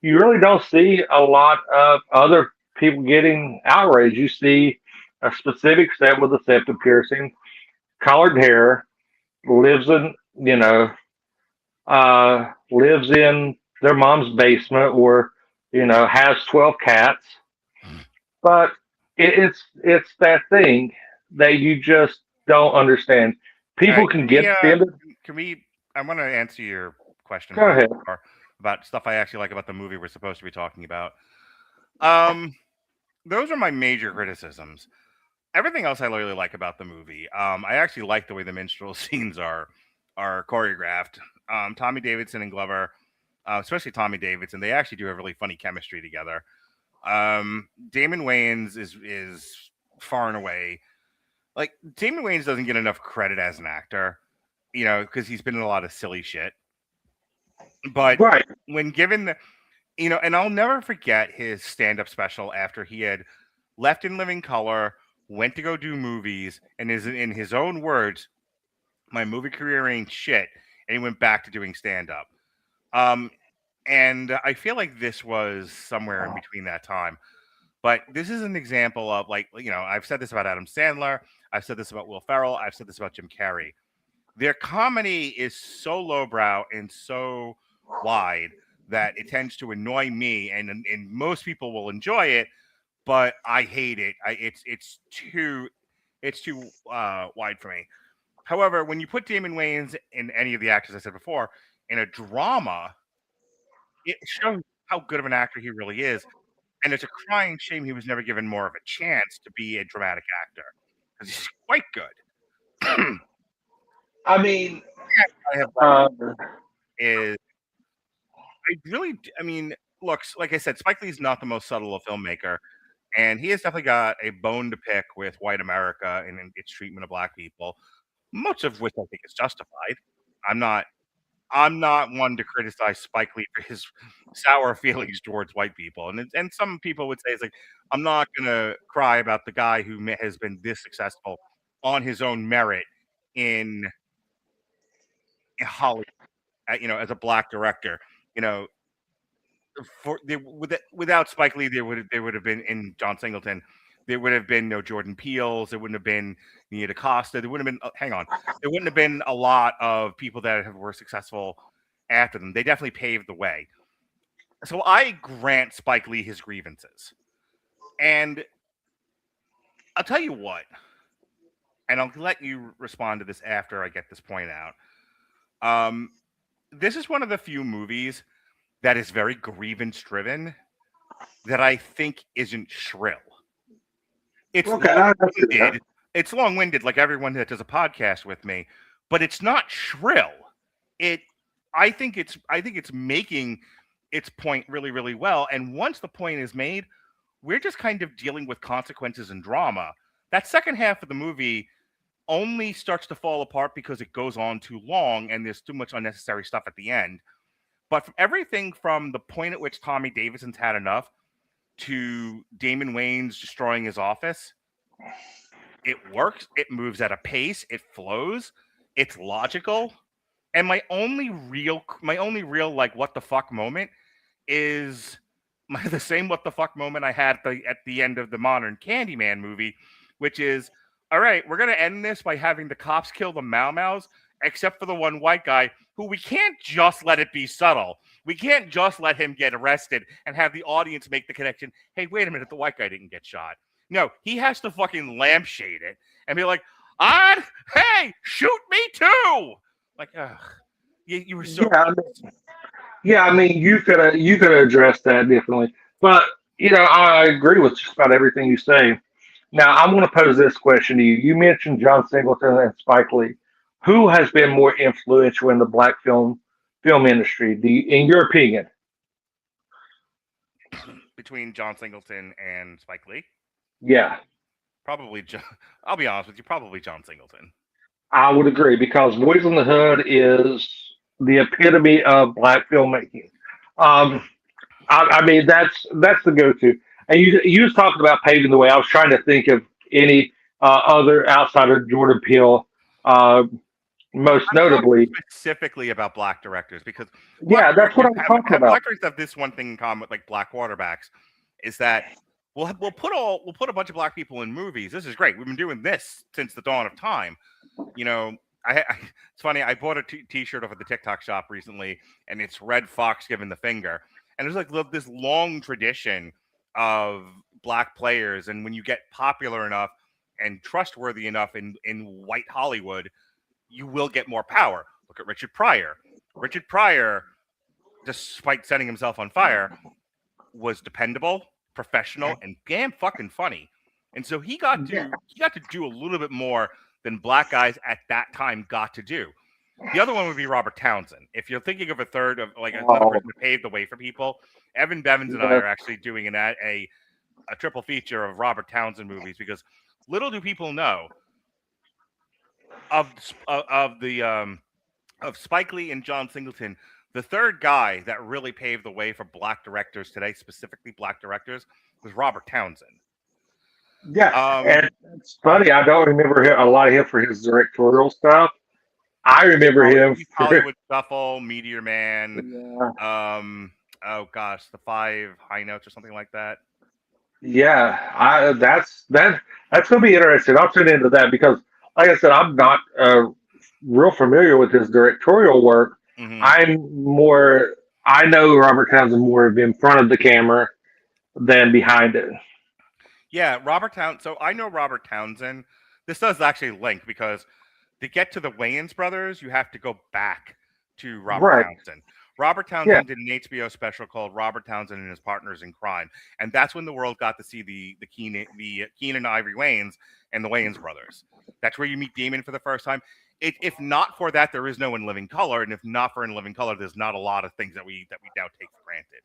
you really don't see a lot of other people getting outraged. You see a specific set with a septum piercing, colored hair, lives in lives in their mom's basement, or has 12 cats. But it's that thing that you just don't understand. All People right, can get offended. can we? I want to answer your question Go ahead. about stuff I actually like about the movie we're supposed to be talking about. Um, those are my major criticisms. Everything else I really like about the movie. I actually like the way the minstrel scenes are choreographed. Tommy Davidson and Glover, especially Tommy Davidson, they actually do have really funny chemistry together. Damon Wayans is far and away, like, Damon Wayans doesn't get enough credit as an actor, because he's been in a lot of silly shit. But Right. when given the, and I'll never forget his stand-up special after he had left In Living Color, went to go do movies, and is in his own words, my movie career ain't shit, and he went back to doing stand-up. And I feel like this was somewhere in between that time. But this is an example of, like, I've said this about Adam Sandler, I've said this about Will Ferrell, I've said this about Jim Carrey. Their comedy is so lowbrow and so wide that it tends to annoy me, and most people will enjoy it, but I hate it. It's too wide for me. However, when you put Damon Wayans and any of the actors I said before in a drama, it shows how good of an actor he really is. And it's a crying shame he was never given more of a chance to be a dramatic actor, because he's quite good. I mean, I have uh, is I mean, look, like I said, Spike Lee's not the most subtle of filmmaker, and he has definitely got a bone to pick with white America and its treatment of black people, much of which I think is justified. I'm not I'm not one to criticize Spike Lee for his sour feelings towards white people, and some people would say it's like, I'm not gonna cry about the guy who has been this successful on his own merit in Hollywood, as a black director. You know, without Spike Lee, there would have been in John Singleton. There would have been no Jordan Peele's. There wouldn't have been Nia DaCosta. There wouldn't have been. Hang on. There wouldn't have been a lot of people that were successful after them. They definitely paved the way. So I grant Spike Lee his grievances, and I'll tell you what. And I'll let you respond to this after I get this point out. This is one of the few movies that is very grievance driven that I think isn't shrill. It's okay, long-winded. It's long-winded, like everyone that does a podcast with me, but it's not shrill. I think it's making its point really, really well. And once the point is made, we're just kind of dealing with consequences and drama. That second half of the movie only starts to fall apart because it goes on too long and there's too much unnecessary stuff at the end. But from everything from the point at which Tommy Davidson's had enough to Damon Wayans destroying his office, it works. It moves at a pace. It flows. It's logical. And my only real like what the fuck moment is the same what the fuck moment I had at the end of the modern Candyman movie, which is, all right, we're gonna end this by having the cops kill the Mau Mau's, except for the one white guy who we can't just let it be subtle. We can't just let him get arrested and have the audience make the connection. Hey, wait a minute, the white guy didn't get shot. No, he has to fucking lampshade it and be like, hey, shoot me too. Like, ugh, you were so. Yeah, I mean, you could address that differently, but I agree with just about everything you say. Now, I'm going to pose this question to you. You mentioned John Singleton and Spike Lee. Who has been more influential in the black film industry, in your opinion? Between John Singleton and Spike Lee? Yeah. Probably, I'll be honest with you, probably John Singleton. I would agree, because Boys in the Hood is the epitome of black filmmaking. Um, I mean, that's the go-to. And you was talking about paving the way. I was trying to think of any other outside of Jordan Peele, uh, most I'm talking notably. specifically about black directors because Yeah, that's what I'm talking about. black directors have this one thing in common with like black quarterbacks is that we'll put a bunch of black people in movies. This is great. We've been doing this since the dawn of time. You know, it's funny. I bought a T-shirt off at the TikTok shop recently, and it's Red Fox giving the finger. And there's like this long tradition of black players, and when you get popular enough and trustworthy enough in white Hollywood, you will get more power. Look at Richard Pryor. Richard Pryor, despite setting himself on fire, was dependable, professional, and damn fucking funny. And so he got to do a little bit more than black guys at that time got to do. The other one would be Robert Townsend. If you're thinking of a third of like another person to pave the way for people, Evan Bevins and I are actually doing a triple feature of Robert Townsend movies because little do people know of Spike Lee and John Singleton, the third guy that really paved the way for black directors today, specifically black directors, was Robert Townsend. Yeah, and it's funny. I don't remember a lot of him for his directorial stuff. I remember him for Hollywood Shuffle, Meteor Man. Yeah. Oh gosh, the 5 High Notes or something like that. Yeah, that's gonna be interesting. I'll tune into that because, like I said, I'm not real familiar with his directorial work. Mm-hmm. I know Robert Townsend more of in front of the camera than behind it. Yeah, Robert Townsend. So I know Robert Townsend. This does actually link because to get to the Wayans brothers, you have to go back to Robert Right. Townsend. Robert Townsend did an HBO special called Robert Townsend and His Partners in Crime, and that's when the world got to see the Keenan Ivory Wayans and the Wayans brothers. That's where you meet Damon for the first time. If not for that, there is no In Living Color, and if not for In Living Color, there's not a lot of things that we now take for granted.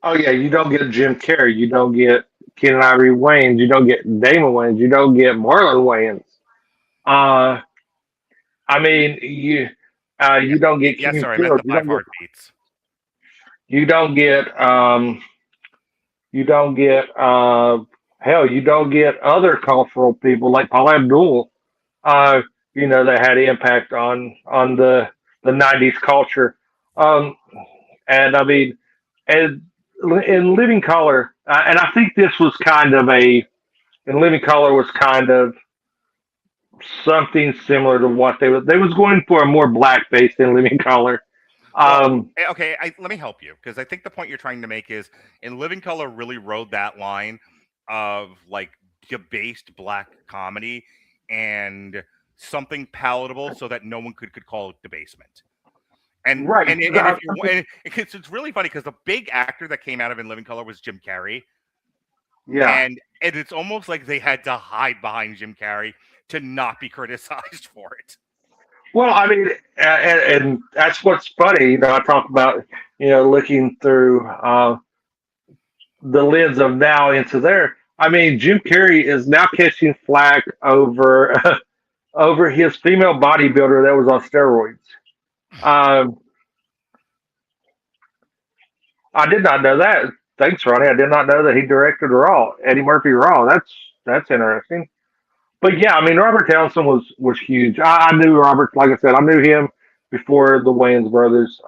Oh yeah, you don't get Jim Carrey, you don't get Keenen Ivory Wayans, you don't get Damon Wayans, you don't get Marlon Wayans. I mean, you don't get Yes, King sorry, I meant Fields, the 5 Heartbeats. you don't get you don't get hell, you don't get other cultural people like Paul Abdul. That had impact on the '90s culture. Um, and I mean, and in Living Color, and I think this was kind of in Living Color was kind of something similar to what they was going for a more blackface in Living Color. Well, Um, okay, let me help you because I think the point you're trying to make is In Living Color really rode that line of like debased black comedy and something palatable so that no one could call it debasement. And right. and, and if you and it's really funny because the big actor that came out of In Living Color was Jim Carrey, Yeah. and it's almost like they had to hide behind Jim Carrey to not be criticized for it. Well, I mean, and that's what's funny. I talk about looking through the lens of now into there. I mean, Jim Carrey is now catching flack over over his female bodybuilder that was on steroids. Um, I did not know that. Thanks, Ronnie. I did not know that he directed Raw, Eddie Murphy Raw. That's interesting. But yeah, I mean, Robert Townsend was huge. I knew Robert, like I said, I knew him before the Wayans brothers.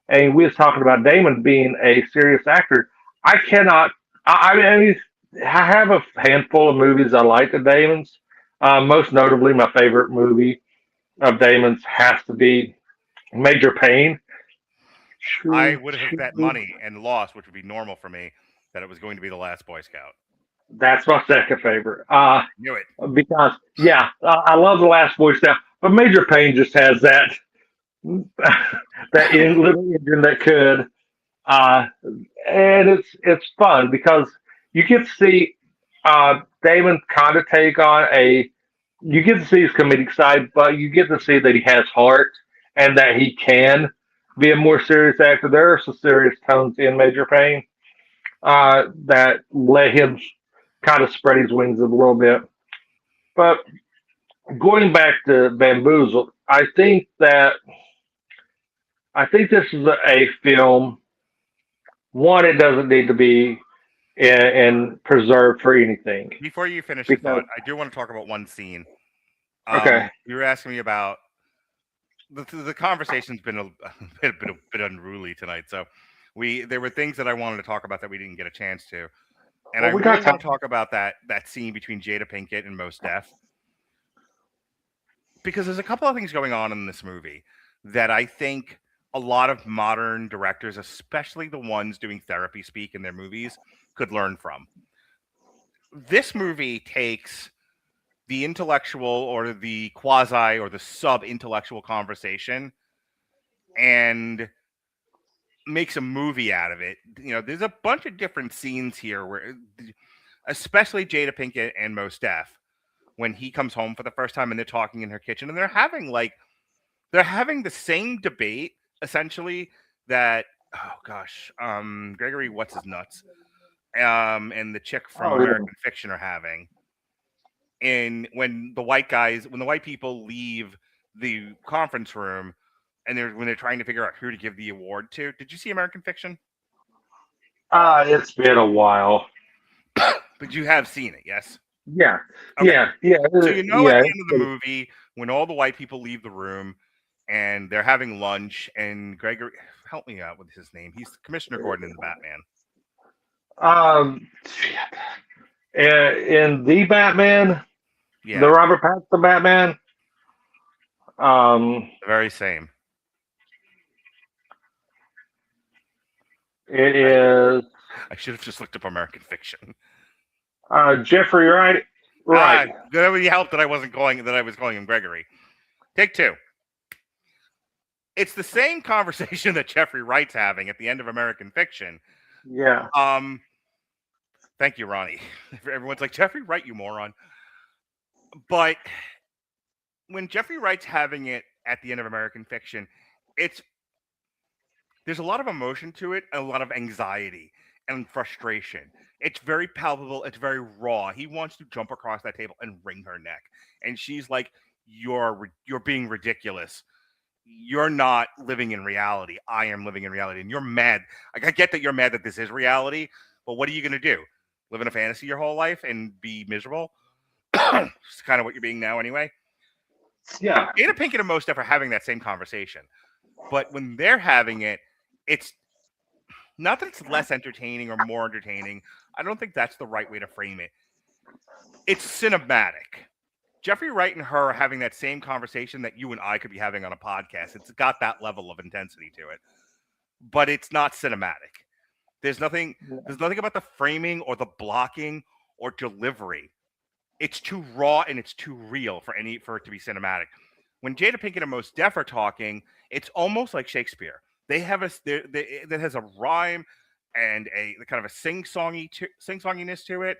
And we was talking about Damon being a serious actor. I cannot. I mean, I have a handful of movies I like of Damon's. Most notably, my favorite movie of Damon's has to be Major Payne. I would have bet money and lost, which would be normal for me, that it was going to be The Last Boy Scout. That's my second favorite. Knew it. Because I love The Last Boy Scout, but Major Payne just has that little engine that could, and it's fun because you get to see Damon kind of take on you get to see his comedic side, but you get to see that he has heart and that he can be a more serious actor. There are some serious tones in Major Payne that let him kind of spread his wings a little bit. But going back to Bamboozled, I think that I think this is a film. One, it doesn't need to be and preserved for anything Before you finish your because thought, I do want to talk about one scene. okay, You were asking me about the conversation's been a bit unruly tonight, so there were things that I wanted to talk about that we didn't get a chance to, and I well, we really got want time. to talk about that scene between Jada Pinkett and Mos Def, because there's a couple of things going on in this movie that I think a lot of modern directors, especially the ones doing therapy speak in their movies, could learn from. This movie takes the intellectual or the quasi or the sub-intellectual conversation and makes a movie out of it. You know, there's a bunch of different scenes here where, especially Jada Pinkett and Mos Def, when he comes home for the first time and they're talking in her kitchen and they're having the same debate essentially that Gregory what's his nuts and the chick from Oh, yeah. American Fiction are having. And when the white people leave the conference room and when they're trying to figure out who to give the award to. Did you see American Fiction? It's been a while. But you have seen it, yes? Yeah, Okay. yeah. So at the Yeah, end of the movie, when all the white people leave the room and they're having lunch, and Gregory, help me out with his name. He's Commissioner Gordon in the Batman. In the Batman, Yeah, the Robert Pattinson Batman, the very same. it is I should have just looked up American Fiction. Jeffrey Wright. Right. That really helped that I was calling him Gregory. Take two. It's the same conversation that Jeffrey Wright's having at the end of American Fiction. Yeah. Thank you, Ronnie. Everyone's like, Jeffrey Wright, you moron. But when Jeffrey Wright's having it at the end of American Fiction, there's a lot of emotion to it and a lot of anxiety and frustration. It's very palpable. It's very raw. He wants to jump across that table and wring her neck. And she's like, you're being ridiculous. You're not living in reality. I am living in reality. And you're mad. Like, I get that you're mad that this is reality, but what are you going to do? Live in a fantasy your whole life and be miserable? It's kind of what you're being now anyway. Yeah. Jada Pinkett and Mos Def are having that same conversation. But when they're having it, it's not that it's less entertaining or more entertaining. I don't think that's the right way to frame it. It's cinematic. Jeffrey Wright and her are having that same conversation that you and I could be having on a podcast. It's got that level of intensity to it, but it's not cinematic. There's nothing about the framing or the blocking or delivery. It's too raw and it's too real for it to be cinematic. When Jada Pinkett and Mos Def are talking, it's almost like Shakespeare. They have that has a rhyme and a kind of a sing-songiness to it.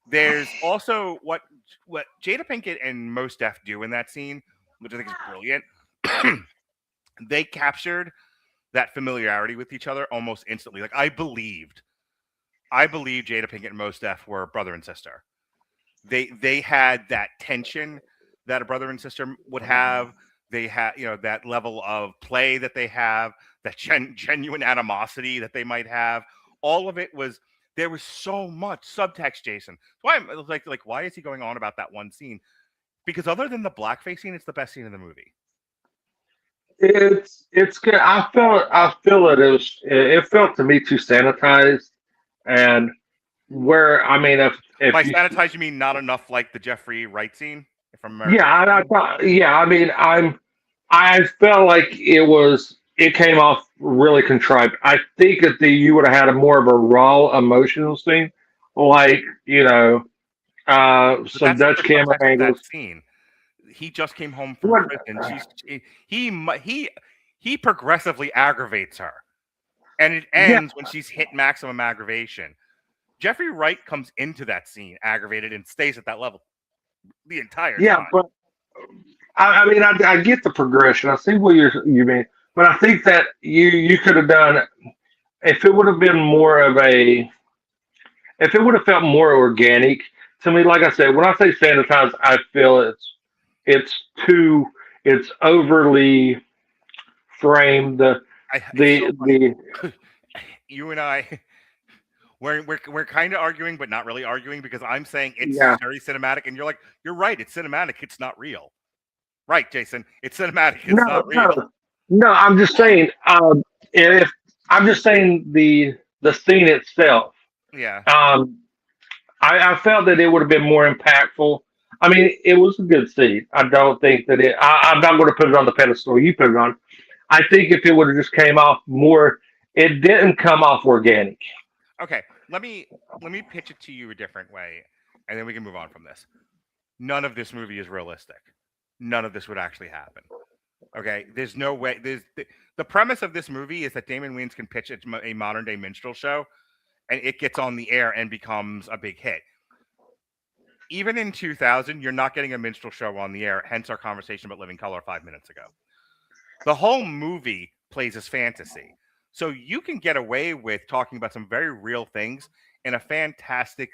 There's also what Jada Pinkett and Mos Def do in that scene, which I think is brilliant. They captured that familiarity with each other almost instantly. Like, I believed Jada Pinkett and Mos Def were brother and sister. They had that tension that a brother and sister would have. They had, that level of play that they have, that genuine animosity that they might have. All of it was, there was so much subtext, Jason. So I'm like, why is he going on about that one scene? Because other than the blackface scene, it's the best scene in the movie. It's good. I feel it felt to me too sanitized, and where I mean if By you, sanitized, you mean not enough like the Jeffrey Wright scene from America? yeah, I mean I felt like it came off really contrived. I think that you would have had a more of a raw emotional scene, like But some that's not Dutch the camera subtext of that angles. scene. He just came home from What? prison. He progressively aggravates her, and it Yeah, ends when she's hit maximum aggravation. Jeffrey Wright comes into that scene aggravated and stays at that level the entire yeah, time. but I mean I get the progression. I see what you mean, but I think that you could have done if it would have been more of a if it would have felt more organic to me. Like I said, when I say sanitized, I feel it's overly framed. You and I, we're kind of arguing, but not really arguing, because I'm saying it's Yeah. very cinematic, and you're like, you're right, it's cinematic, it's not real. Right, Jason, it's cinematic, it's No, not real. no. I'm just saying. If I'm just saying the scene itself. Yeah. I felt that it would have been more impactful. I mean, it was a good scene. I don't think that I'm not going to put it on the pedestal you put it on. I think if it would have just came off more, it didn't come off organic. Okay, let me pitch it to you a different way, and then we can move on from this. None of this movie is realistic. None of this would actually happen. Okay, there's no way. The premise of this movie is that Damon Wayans can pitch a modern day minstrel show, and it gets on the air and becomes a big hit. Even in 2000, you're not getting a minstrel show on the air. Hence our conversation about Living Color 5 minutes ago. The whole movie plays as fantasy, so you can get away with talking about some very real things in a fantastic,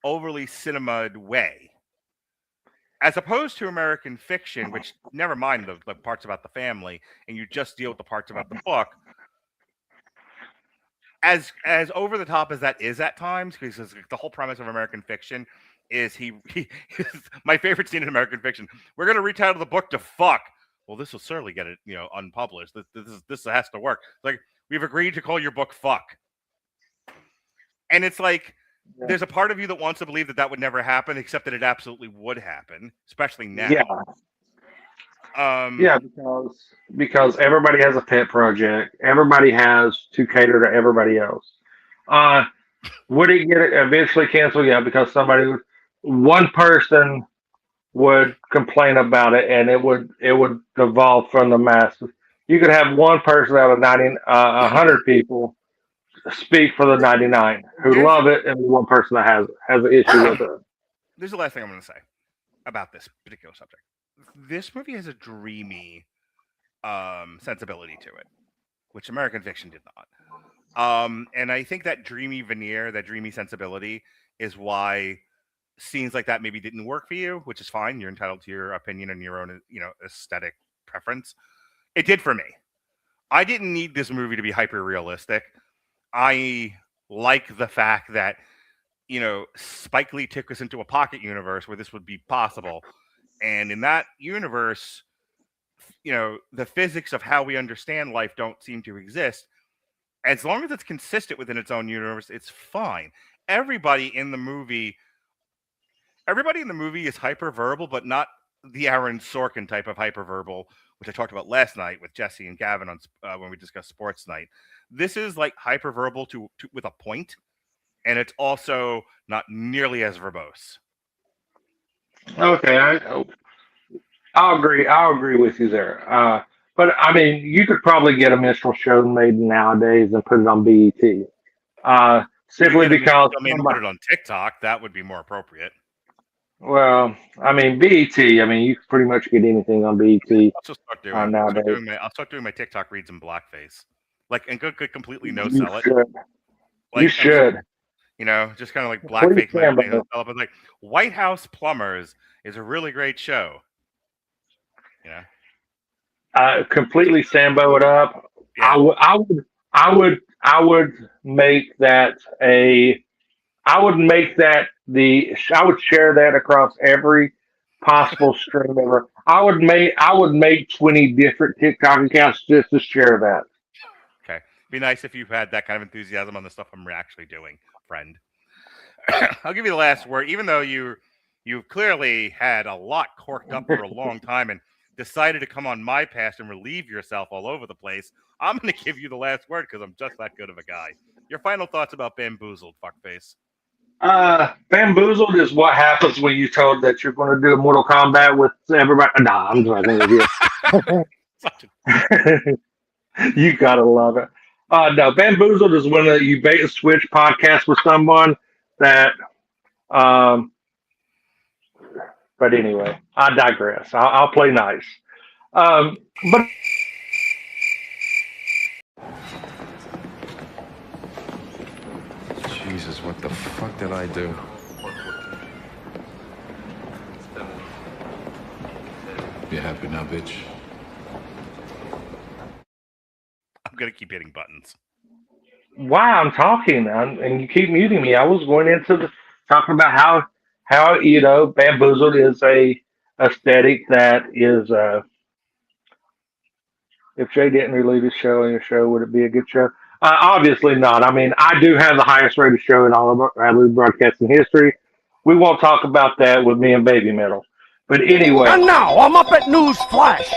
overly cinemaed way, as opposed to American fiction, which, never mind the parts about the family, and you just deal with the parts about the book. As over the top as that is at times, because the whole premise of American fiction is my favorite scene in American fiction. We're going to retitle the book to "Fuck." Well, this will certainly get it, unpublished. This has to work. Like, we've agreed to call your book "Fuck," and it's like, there's a part of you that wants to believe that would never happen, except that it absolutely would happen, especially now. Yeah. Because everybody has a pet project. Everybody has to cater to everybody else. Would it get eventually canceled? Yeah, because one person would complain about it, and it would devolve from the masses. You could have one person out of 100 people speak for the 99 who love it, and one person that has an issue with it. There's the last thing I'm going to say about this particular subject. This movie has a dreamy sensibility to it, which American fiction did not. And I think that dreamy veneer, that dreamy sensibility, is why scenes like that maybe didn't work for you, which is fine. You're entitled to your opinion and your own, aesthetic preference. It did for me. I didn't need this movie to be hyper realistic. I like the fact that, Spike Lee took us into a pocket universe where this would be possible. And in that universe, the physics of how we understand life don't seem to exist. As long as it's consistent within its own universe, it's fine. Everybody in the movie is hyperverbal, but not the Aaron Sorkin type of hyperverbal, which I talked about last night with Jesse and Gavin on when we discussed Sports Night. This is like hyperverbal to with a point, and it's also not nearly as verbose. Okay, I'll agree. I'll agree with you there. But I mean, you could probably get a minstrel show made nowadays and put it on BET. Simply because put it on TikTok, that would be more appropriate. Well, I mean, BET. I mean, you can pretty much get anything on BET. I'll just start doing. I'll start doing my TikTok reads in blackface, and go completely no sell it. You should. Just kind of like blackface. Like White House Plumbers is a really great show. Completely Sambo it up. Yeah. I would make that I would share that across every possible stream ever. I would make 20 different TikTok accounts just to share that. Okay. Be nice if you had that kind of enthusiasm on the stuff I'm actually doing, friend. I'll give you the last word, even though you've clearly had a lot corked up for a long time and decided to come on my past and relieve yourself all over the place. I'm going to give you the last word because I'm just that good of a guy. Your final thoughts about Bamboozled, fuckface. Bamboozled is what happens when you told that you're going to do a Mortal Kombat with everybody. Nah, I'm joking with you. You gotta love it. No, Bamboozled is when you bait and switch podcast with someone that. But anyway, I digress. I'll play nice. But. Jesus, what the fuck did I do? You happy now, bitch? gonna keep hitting buttons. Wow, I'm talking and you keep muting me. I was going into talking about how Bamboozled is a aesthetic that is. If Jay didn't relieve his show on your show, would it be a good show? Obviously not. I mean, I do have the highest rated show in all of Radley broadcasting history. We won't talk about that with me and Baby Metal. But anyway, And now I'm up at News Flash.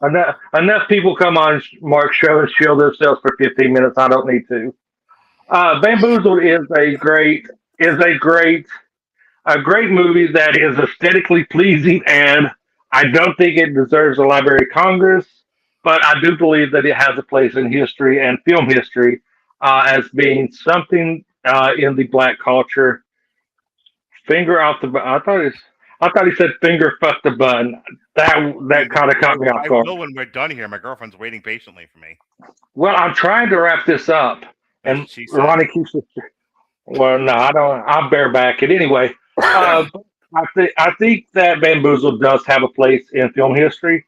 enough people come on Mark's show and shield themselves for 15 minutes. I don't need to. Bamboozled is a great movie that is aesthetically pleasing, and I don't think it deserves a Library of Congress, but I do believe that it has a place in history and film history as being something in the black culture. Finger out the button. I thought he said finger fuck the button. That kind of caught me off guard. I will when we're done here. My girlfriend's waiting patiently for me. Well, I'm trying to wrap this up, and She said. Ronnie keeps. Well, no, I don't. I'll bear back it anyway. I think that Bamboozled does have a place in film history.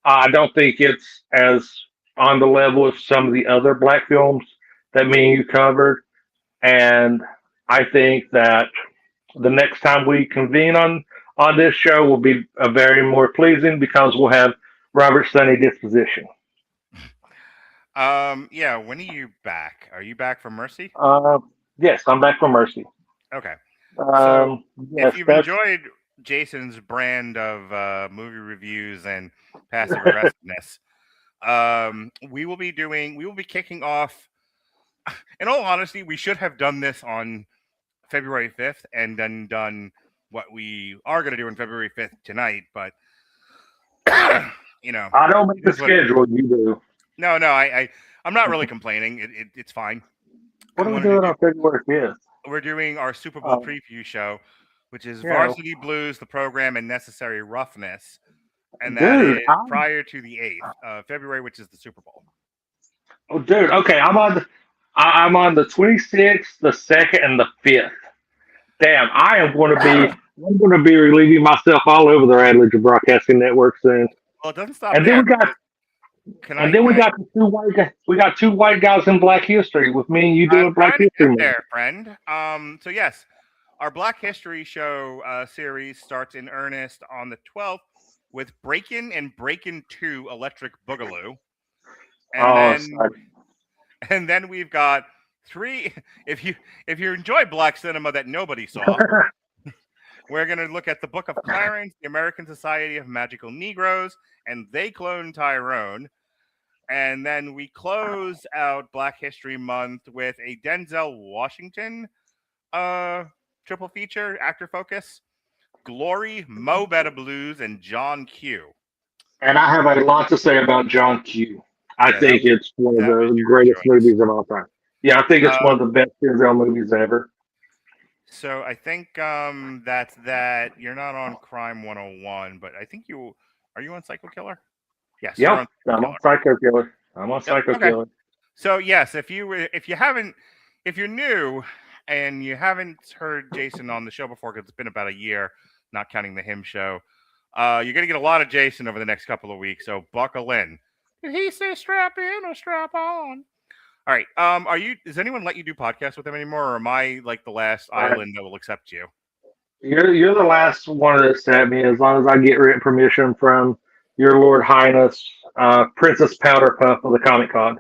I don't think it's as on the level of some of the other black films that me and you covered, and I think that the next time we convene on this show will be a very more pleasing because we'll have Robert's sunny disposition. Yeah. When are you back? Are you back from Mercy? Yes, I'm back from Mercy. Okay. Yes, if you've enjoyed Jason's brand of movie reviews and passive aggressiveness, we will be kicking off. In all honesty, we should have done this on February 5th and then done what we are going to do on February 5th tonight. But I don't make the schedule. You do. No, I'm not really complaining. It's fine. What are we doing on February 5th? We're doing our Super Bowl preview show, which is Varsity Blues, the program, and Necessary Roughness. And that is prior to the 8th of February, which is the Super Bowl. Oh, dude. Okay, I'm on the 26th, the 2nd, and the 5th. Damn, I'm going to be relieving myself all over the Radley Broadcasting Network soon. Well, it doesn't stop. And then we got two white guys. We got two white guys in Black History with me and you doing Black History. There, friend. So yes, our Black History show series starts in earnest on the 12th with Breakin' and Breakin' 2 Electric Boogaloo, and then we've got three. If you enjoy black cinema that nobody saw, we're going to look at the Book of Clarence, the American Society of Magical Negroes, and They Clone Tyrone. And then we close out Black History Month with a Denzel Washington triple feature, actor focus, Glory, Mo Better Blues, and John Q. And I have a lot to say about John Q. I think it's one of the greatest movies of all time. Yeah, I think it's one of the best Denzel movies ever. So I think that's that. You're not on Crime 101, but I think are you on Psycho Killer? Yes. Yep, I'm on Psycho Killer. Killer. So yes, if you're new and you haven't heard Jason on the show before, because it's been about a year, not counting the him show, you're gonna get a lot of Jason over the next couple of weeks. So buckle in. Did he say strap in or strap on? All right. Does anyone let you do podcasts with him anymore, or am I like the last island that will accept you? You're the last one that accept me, as long as I get written permission from your Lord Highness, Princess Powderpuff of the Comic Con.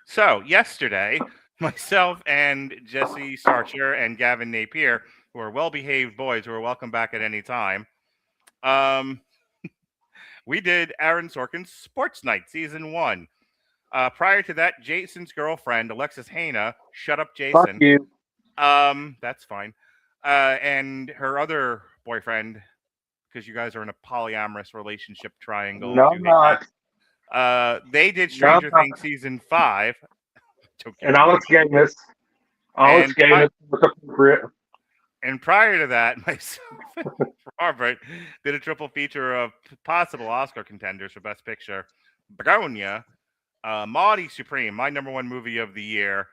So yesterday, myself and Jesse Starcher and Gavin Napier, who are well-behaved boys who are welcome back at any time, we did Aaron Sorkin's Sports Night Season 1. Prior to that, Jason's girlfriend, Alexis Haina, shut up, Jason. Fuck you. That's fine. And her other boyfriend, because you guys are in a polyamorous relationship triangle. No, I'm not. They did Stranger Things Season 5. And Alex Gamus. Alex Gamus was appropriate. And prior to that, myself and Robert did a triple feature of possible Oscar contenders for Best Picture: Begonia, Maudie Supreme, my number one movie of the year,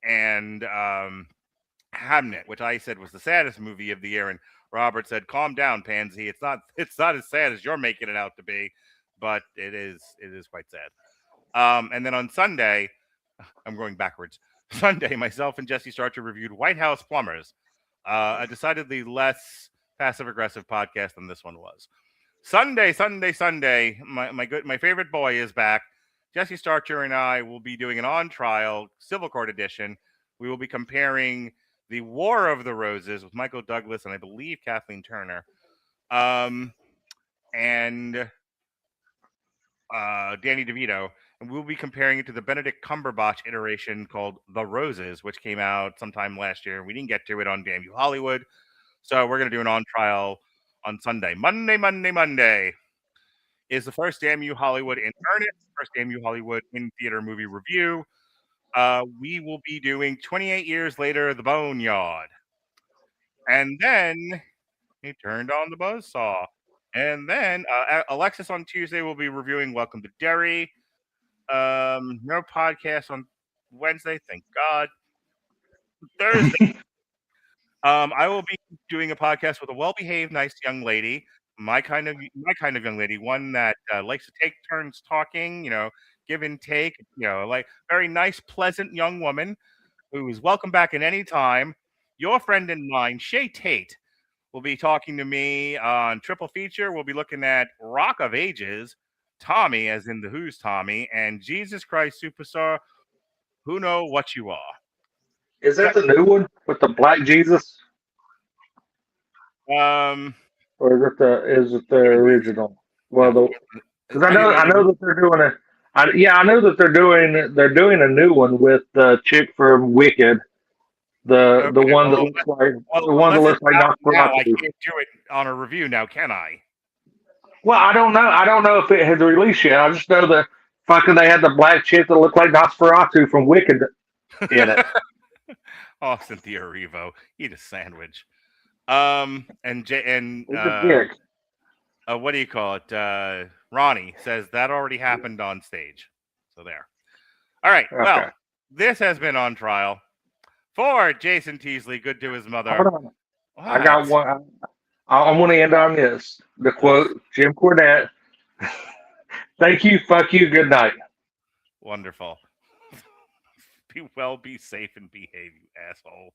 and Hamnet, which I said was the saddest movie of the year. And Robert said, "Calm down, Pansy. It's not as sad as you're making it out to be, but it is quite sad." And then on Sunday, I'm going backwards. Sunday, myself and Jesse Starcher reviewed White House Plumbers, a decidedly less passive-aggressive podcast than this one was. Sunday, my favorite boy is back. Jesse Starcher and I will be doing an on-trial civil court edition. We will be comparing the War of the Roses with Michael Douglas and I believe Kathleen Turner, and Danny DeVito, and we'll be comparing it to the Benedict Cumberbatch iteration called The Roses, which came out sometime last year. We didn't get to it on Damn You Hollywood, so we're going to do an on-trial on Sunday. Monday is the first Damn You Hollywood in earnest, first Damn You Hollywood in theater movie review. We will be doing 28 Years Later, The Boneyard. And then he turned on the buzzsaw. And then Alexis on Tuesday will be reviewing Welcome to Derry. No podcast on Wednesday, thank God. Thursday, I will be doing a podcast with a well-behaved, nice young lady, my kind of young lady, one that likes to take turns talking, give and take, like very nice, pleasant young woman who is welcome back at any time. Your friend and mine, Shay Tate, will be talking to me on Triple Feature. We'll be looking at Rock of Ages, Tommy, as in the Who's Tommy, and Jesus Christ Superstar, Who Know What You Are. Is that the new one with the Black Jesus? Um, Or is it the original? Well, because I know that they're doing I know that they're doing a new one with the chick from Wicked, the one that looks like Nosferatu. I can't do it on a review now, can I? Well, I don't know. I don't know if it has released yet. I just know that fucking they had the black chick that looked like Nosferatu from Wicked in it. Oh, Cynthia Erivo, eat a sandwich. And what do you call it? Ronnie says that already happened on stage. So there. All right. Okay. Well, this has been on trial for Jason Teasley. Good to his mother. Hold on. I got one. I want to end on this. The quote, Jim Cornette. Thank you. Fuck you. Good night. Wonderful. Be well, be safe, and behave, you asshole.